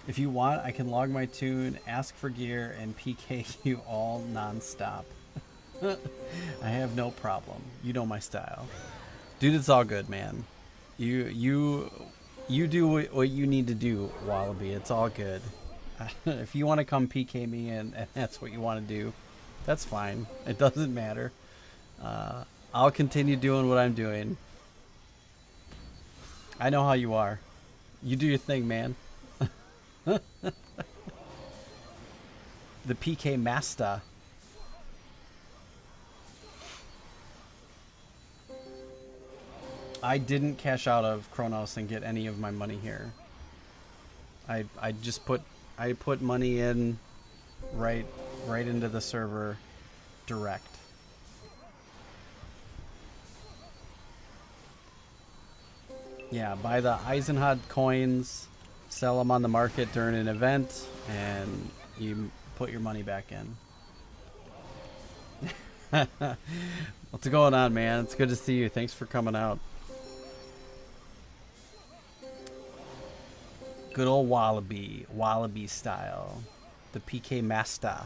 If you want, I can log my tune, ask for gear, and PK you all non-stop. I have no problem. You know my style. Dude, it's all good, man. You do what you need to do, Wallaby. It's all good. If you want to come PK me and that's what you want to do, that's fine. It doesn't matter. I'll continue doing what I'm doing. I know how you are. You do your thing, man. The PK Master. I didn't cash out of Kronos and get any of my money here. I just put money in right into the server direct. Yeah, buy the Eisenhut coins, sell them on the market during an event, and you put your money back in. What's going on, man? It's good to see you. Thanks for coming out. Good old Wallaby style. The PK Master.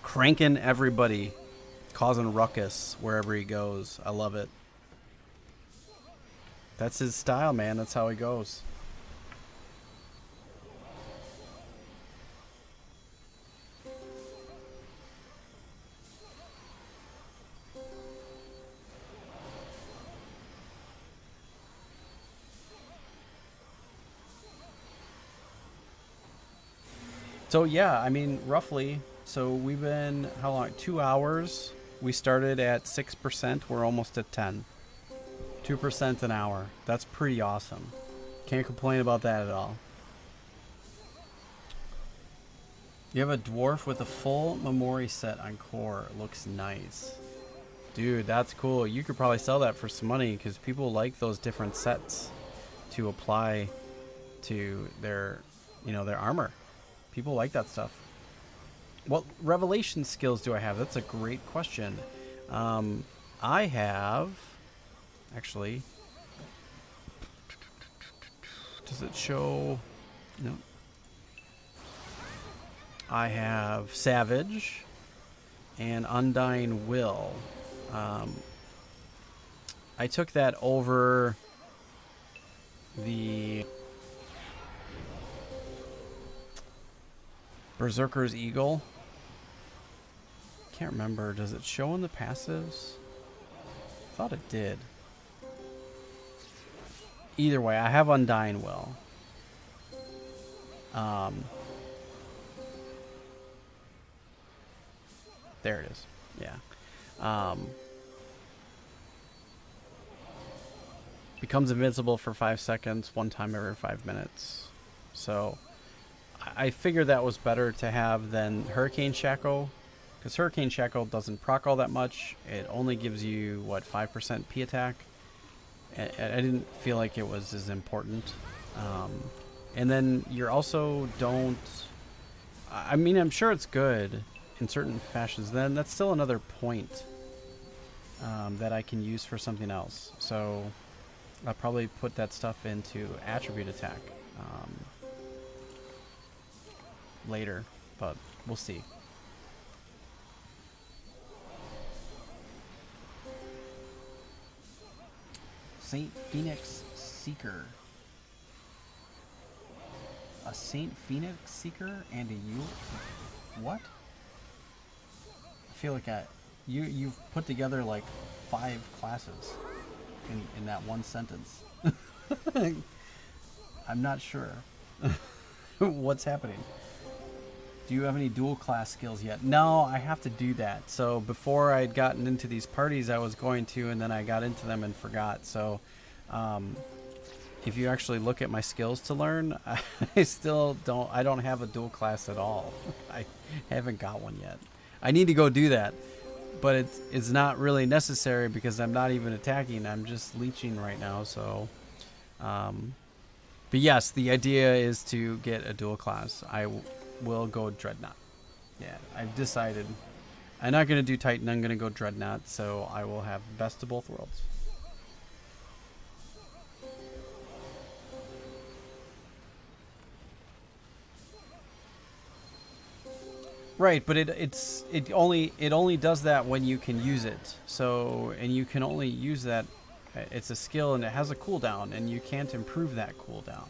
Cranking everybody. Causing ruckus wherever he goes. I love it. That's his style, man. That's how he goes. So yeah, I mean, roughly. So we've been, how long? 2 hours. We started at 6%. We're almost at 10. 2% an hour. That's pretty awesome. Can't complain about that at all. You have a dwarf with a full memory set on core. It looks nice. Dude, that's cool. You could probably sell that for some money because people like those different sets to apply to their, their armor. People like that stuff. What revelation skills do I have? That's a great question. I have... Actually... Does it show... No. I have Savage and Undying Will. I took that over the Berserker's Eagle. Can't remember. Does it show in the passives? I thought it did. Either way, I have Undying Will. There it is. Yeah. Becomes invincible for 5 seconds, one time every 5 minutes. So I figured that was better to have than Hurricane Shackle, because Hurricane Shackle doesn't proc all that much. It only gives you, what, 5% P attack. I didn't feel like it was as important. And then you're also don't... I mean, I'm sure it's good in certain fashions. Then that's still another point that I can use for something else. So I'll probably put that stuff into attribute attack later, but we'll see. Saint Phoenix Seeker. A Saint Phoenix Seeker and a U? What? I feel like you've put together like 5 classes in that one sentence. I'm not sure what's happening. Do you have any dual class skills yet? No, I have to do that. So before I'd gotten into these parties, I was going to, and then I got into them and forgot. So if you actually look at my skills to learn, I don't have a dual class at all. I haven't got one yet. I need to go do that, but it's not really necessary because I'm not even attacking. I'm just leeching right now. So, but yes, the idea is to get a dual class. I will go Dreadnought. Yeah, I've decided. I'm not going to do Titan. I'm going to go Dreadnought. So I will have best of both worlds. Right, but it only does that when you can use it. So, and you can only use that. It's a skill and it has a cooldown, and you can't improve that cooldown.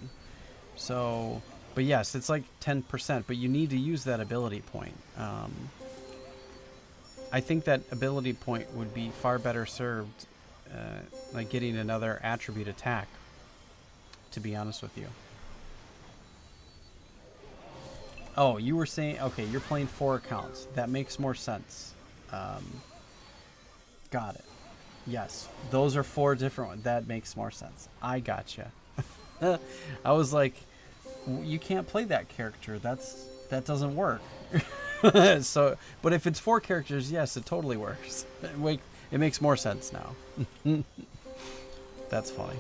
So, but yes, it's like 10%, but you need to use that ability point. I think that ability point would be far better served, like getting another attribute attack, to be honest with you. Oh, you were saying, okay, you're playing 4 accounts. That makes more sense. Got it. Yes, those are 4 different ones. That makes more sense. I gotcha. I was like, you can't play that character. That doesn't work. So, but if it's 4 characters, yes, it totally works. Wait, it makes more sense now. That's funny.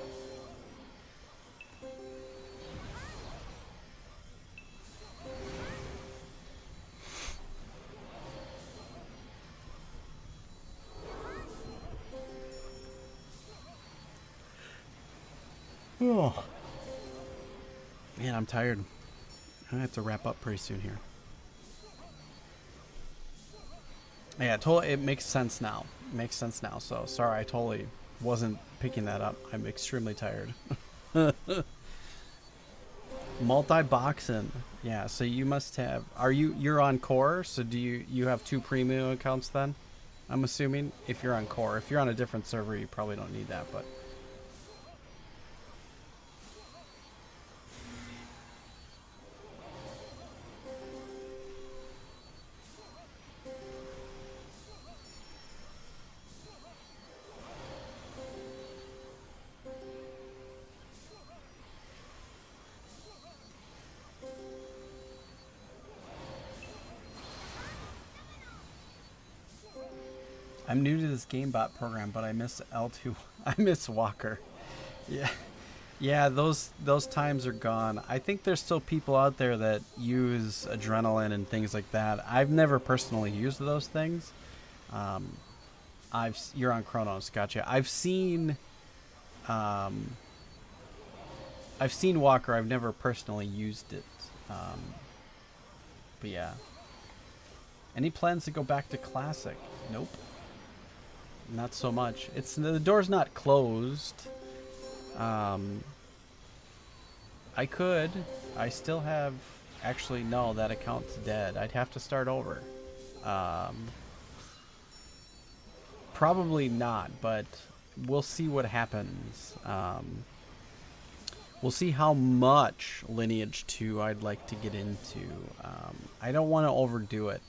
Oh. Man, I'm tired. I have to wrap up pretty soon here. Yeah, totally. It makes sense now. It makes sense now. So sorry, I totally wasn't picking that up. I'm extremely tired. Multi-boxing. Yeah. So you must have. You're on core? So do you have 2 premium accounts then? I'm assuming if you're on core. If you're on a different server, you probably don't need that, but. I'm new to this GameBot program, but I miss L2. I miss Walker. Yeah. Yeah, those times are gone. I think there's still people out there that use Adrenaline and things like that. I've never personally used those things. You're on Chronos, gotcha. I've seen Walker. I've never personally used it. But yeah. Any plans to go back to Classic? Nope. not so much. The door's not closed. I still have, actually, no, that account's dead. I'd have to start over. Probably not, but we'll see what happens. We'll see how much Lineage 2 I'd like to get into. I don't want to overdo it.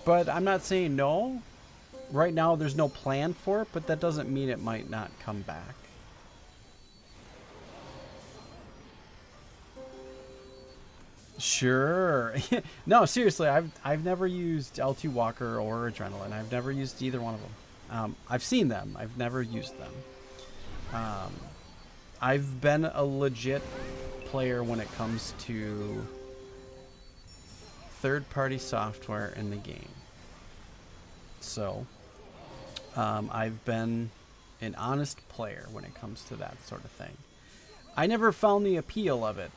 But I'm not saying no. Right now, there's no plan for it, but that doesn't mean it might not come back. Sure. No, seriously, I've never used L2 Walker or Adrenaline. I've never used either one of them. I've seen them. I've never used them. I've been a legit player when it comes to third-party software in the game. So, I've been an honest player when it comes to that sort of thing. I never found the appeal of it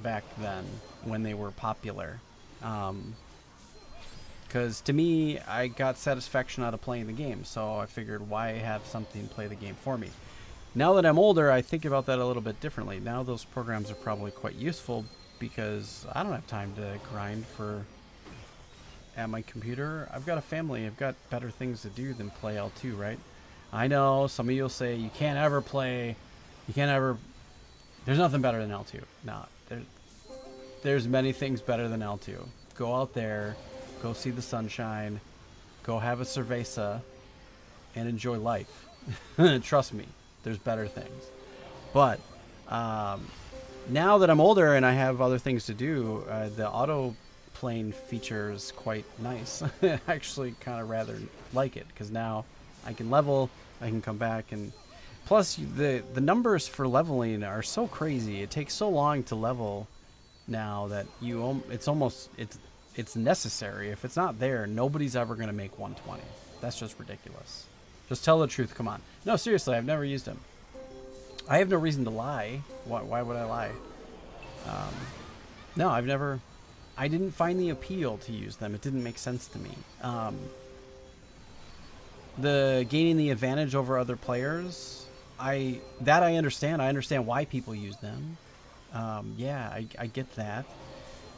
back then when they were popular. Because to me, I got satisfaction out of playing the game, so I figured why have something play the game for me. Now that I'm older, I think about that a little bit differently. Now those programs are probably quite useful because I don't have time to grind at my computer. I've got a family. I've got better things to do than play L2, right? I know some of you will say you can't ever play, there's nothing better than L2. No, there's many things better than L2. Go out there, go see the sunshine, go have a cerveza, and enjoy life. Trust me, there's better things. But now that I'm older and I have other things to do, the auto playing feature is quite nice. I actually kind of rather like it because now I can level, I can come back, and plus the numbers for leveling are so crazy. It takes so long to level now that it's necessary. If it's not there, nobody's ever going to make 120. That's just ridiculous. Just tell the truth. Come on. No, seriously, I've never used them. I have no reason to lie. Why would I lie? No, I didn't find the appeal to use them. It didn't make sense to me. The gaining the advantage over other players, I understand. I understand why people use them. Yeah, I get that.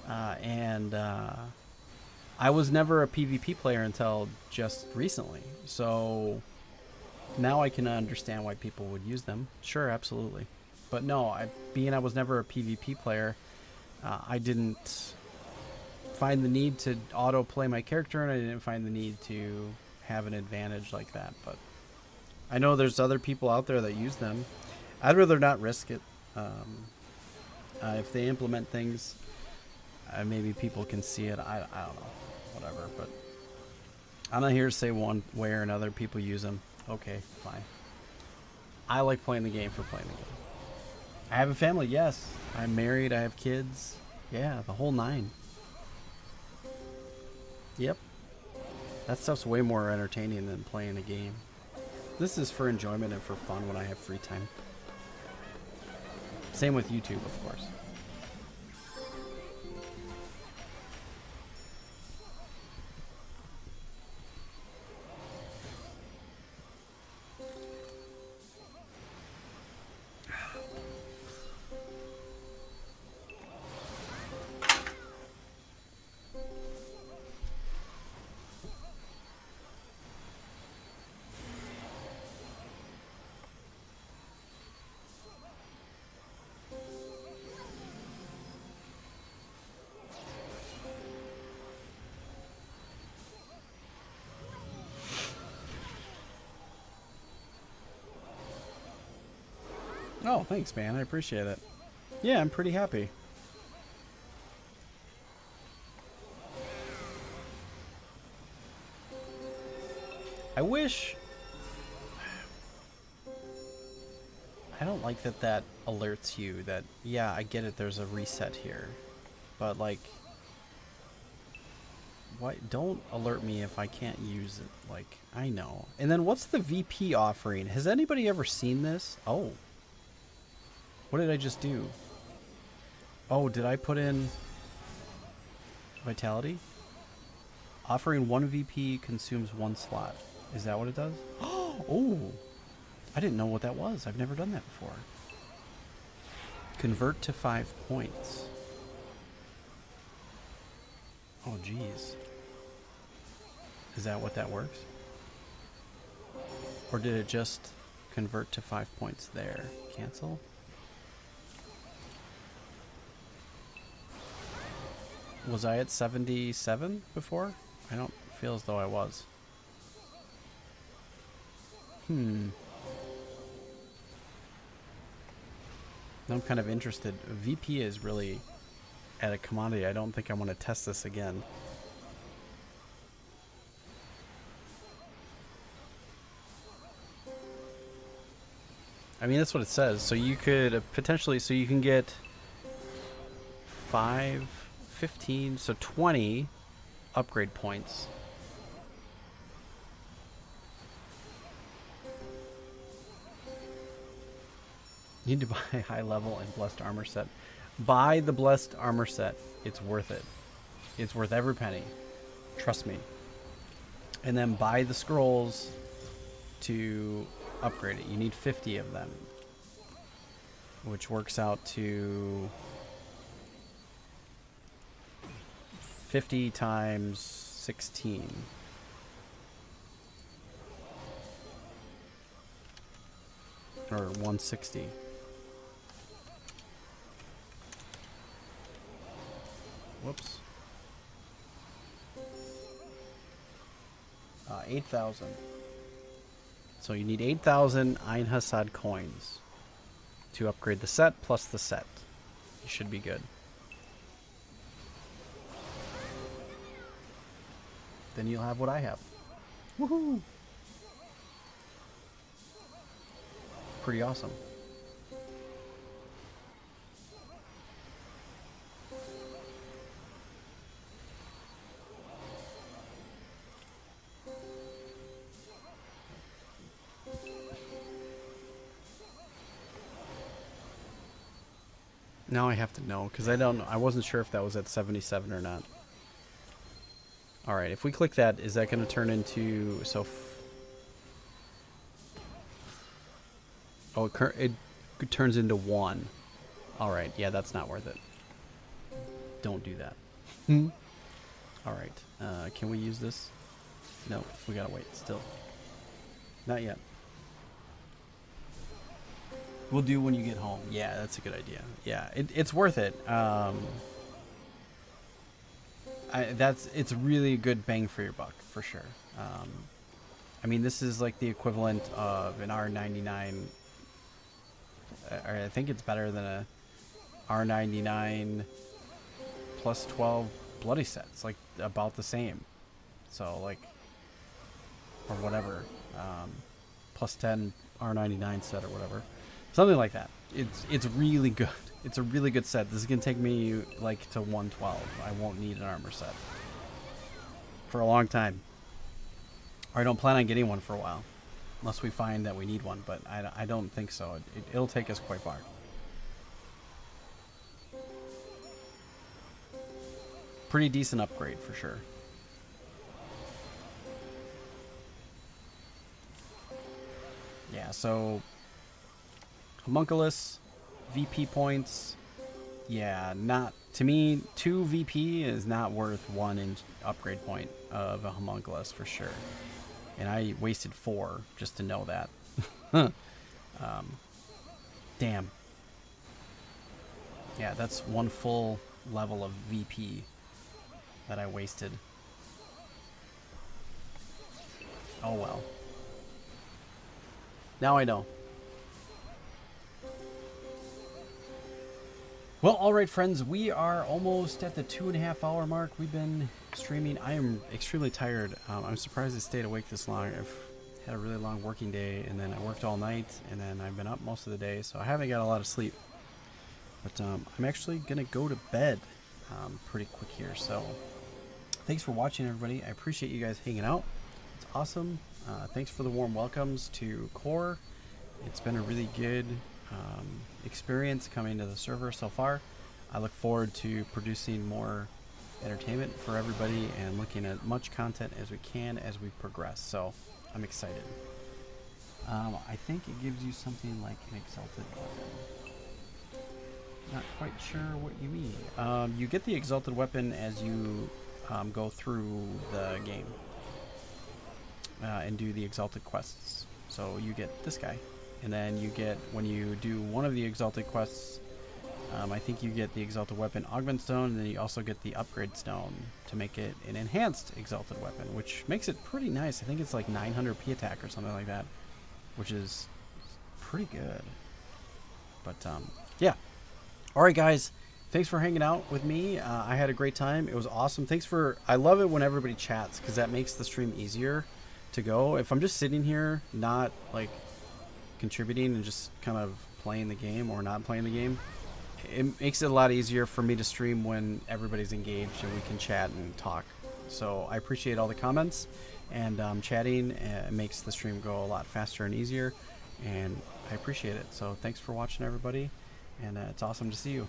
And I was never a PvP player until just recently. So now I can understand why people would use them. Sure, absolutely. But no, I was never a PvP player, I didn't find the need to auto play my character, and I didn't find the need to have an advantage like that. But I know there's other people out there that use them. I'd rather not risk it. If they implement things, maybe people can see it. I don't know, whatever. But I'm not here to say one way or another. People use them. Okay, fine. I like playing the game for playing the game. I have a family, yes. I'm married. I have kids. Yeah, the whole nine. Yep. That stuff's way more entertaining than playing a game. This is for enjoyment and for fun when I have free time. Same with YouTube, of course. Oh, thanks, man. I appreciate it. Yeah, I'm pretty happy. I wish... I don't like that alerts you that, yeah, I get it, there's a reset here. But, like... Why? Don't alert me if I can't use it. Like, I know. And then what's the VP offering? Has anybody ever seen this? Oh. What did I just do? Oh, did I put in... Vitality. Offering 1 VP consumes 1 slot. Is that what it does? Oh! I didn't know what that was. I've never done that before. Convert to 5 points. Oh, geez. Is that what that works? Or did it just convert to 5 points there? Cancel? Was I at 77 before? I don't feel as though I was. Now I'm kind of interested. VP is really at a commodity. I don't think I want to test this again. I mean, that's what it says. So you could potentially, so you can get 5, 15, so 20 upgrade points. You need to buy high level and blessed armor set. Buy the blessed armor set. It's worth it. It's worth every penny. Trust me. And then buy the scrolls to upgrade it. You need 50 of them, which works out to 50 times 16. Or 160. Whoops. 8,000. So you need 8,000 Ein Hassad coins to upgrade the set plus the set. You should be good. Then you'll have what I have. Woohoo! Pretty awesome. Now I have to know, because I wasn't sure if that was at 77 or not. Alright, if we click that, is that going to turn into... Oh, it turns into 1. Alright, yeah, that's not worth it. Don't do that. Alright, can we use this? No, we gotta wait, still. Not yet. We'll do when you get home. Yeah, that's a good idea. Yeah, it's worth it. It's really a good bang for your buck, for sure. I mean, this is like the equivalent of an R99. I think it's better than a R99 plus 12 bloody sets. Like, about the same. So, like, or whatever. Plus 10 R99 set or whatever. Something like that. It's really good. It's a really good set. This is going to take me, like, to 112. I won't need an armor set. For a long time. Or I don't plan on getting one for a while. Unless we find that we need one, but I don't think so. It'll take us quite far. Pretty decent upgrade, for sure. Yeah, so... Homunculus, VP points. Yeah, not... To me, 2 VP is not worth 1 upgrade point of a homunculus, for sure. And I wasted 4 just to know that. Damn. Yeah, that's 1 full level of VP that I wasted. Oh well. Now I know. Well, alright friends, we are almost at the 2.5 hour mark. We've been streaming. I am extremely tired. I'm surprised I stayed awake this long. I've had a really long working day, and then I worked all night, and then I've been up most of the day, so I haven't got a lot of sleep. But I'm actually going to go to bed pretty quick here. So thanks for watching, everybody. I appreciate you guys hanging out. It's awesome. Thanks for the warm welcomes to Core. It's been a really good experience coming to the server so far. I look forward to producing more entertainment for everybody and looking at much content as we can as we progress. So I'm excited. I think it gives you something like an Exalted weapon. Not quite sure what you mean. You get the Exalted weapon as you go through the game and do the Exalted quests. So you get this guy, and then you get, when you do one of the Exalted quests, I think you get the Exalted weapon Augment Stone, and then you also get the Upgrade Stone to make it an enhanced Exalted weapon, which makes it pretty nice. I think it's like 900 P attack or something like that, which is pretty good. But yeah. Alright guys, thanks for hanging out with me. I had a great time. It was awesome. I love it when everybody chats, because that makes the stream easier to go. If I'm just sitting here not like contributing and just kind of playing the game or not playing the game, it makes it a lot easier for me to stream when everybody's engaged and we can chat and talk. So I appreciate all the comments, and chatting makes the stream go a lot faster and easier, and I appreciate it. So thanks for watching, everybody, and it's awesome to see you.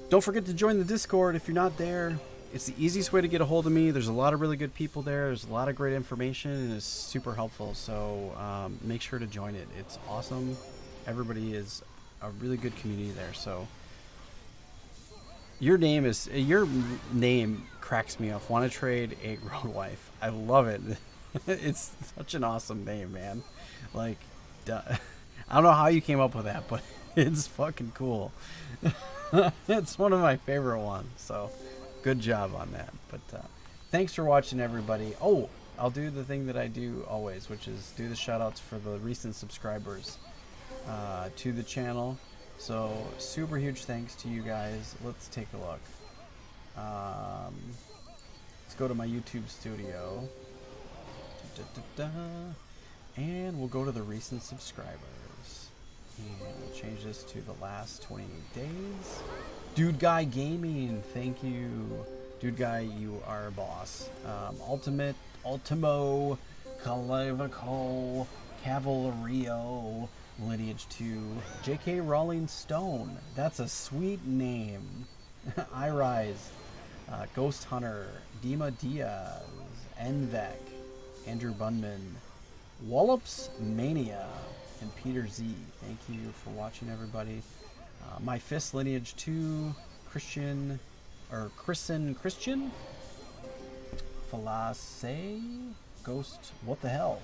Don't forget to join the Discord if you're not there. It's the easiest way to get a hold of me. There's a lot of really good people there. There's a lot of great information, and it's super helpful. So make sure to join it. It's awesome. Everybody is a really good community there. So your name cracks me up. Want to trade a grown wife? I love it. It's such an awesome name, man. Like, I don't know how you came up with that, but it's fucking cool. It's one of my favorite ones. So good job on that. But thanks for watching, everybody. Oh, I'll do the thing that I do always, which is do the shout outs for the recent subscribers to the channel. So super huge thanks to you guys. Let's take a look. Let's go to my YouTube studio. And we'll go to the recent subscribers. And we'll change this to the last 28 days. Dude Guy Gaming, thank you. Dude Guy, you are a boss. Ultimo, Calevico, Cavalrio, Lineage 2, J.K. Rowling Stone. That's a sweet name. I Rise, Ghost Hunter, Dima Diaz, Envec, Andrew Bunman, Wallops Mania, and Peter Z. Thank you for watching, everybody. My Fist Lineage 2, Christian, Falasse, Ghost, what the hell?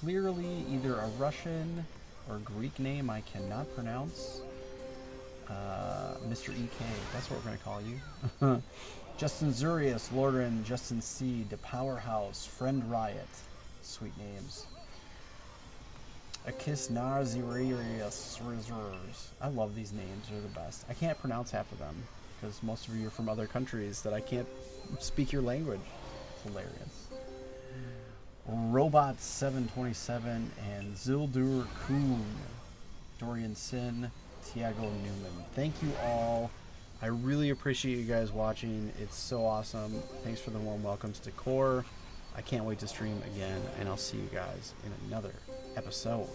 Clearly either a Russian or Greek name I cannot pronounce. Mr. EK, that's what we're going to call you. Justin Zurius, Lordran, Justin C, The Powerhouse, Friend Riot. Sweet names. Akis Narzirius Reserves. I love these names, they're the best. I can't pronounce half of them because most of you are from other countries that I can't speak your language. It's hilarious. Robot 727 and Zildur Kuhn, Dorian Sin, Tiago Newman. Thank you all. I really appreciate you guys watching. It's so awesome. Thanks for the warm welcomes to Core. I can't wait to stream again, and I'll see you guys in another episode.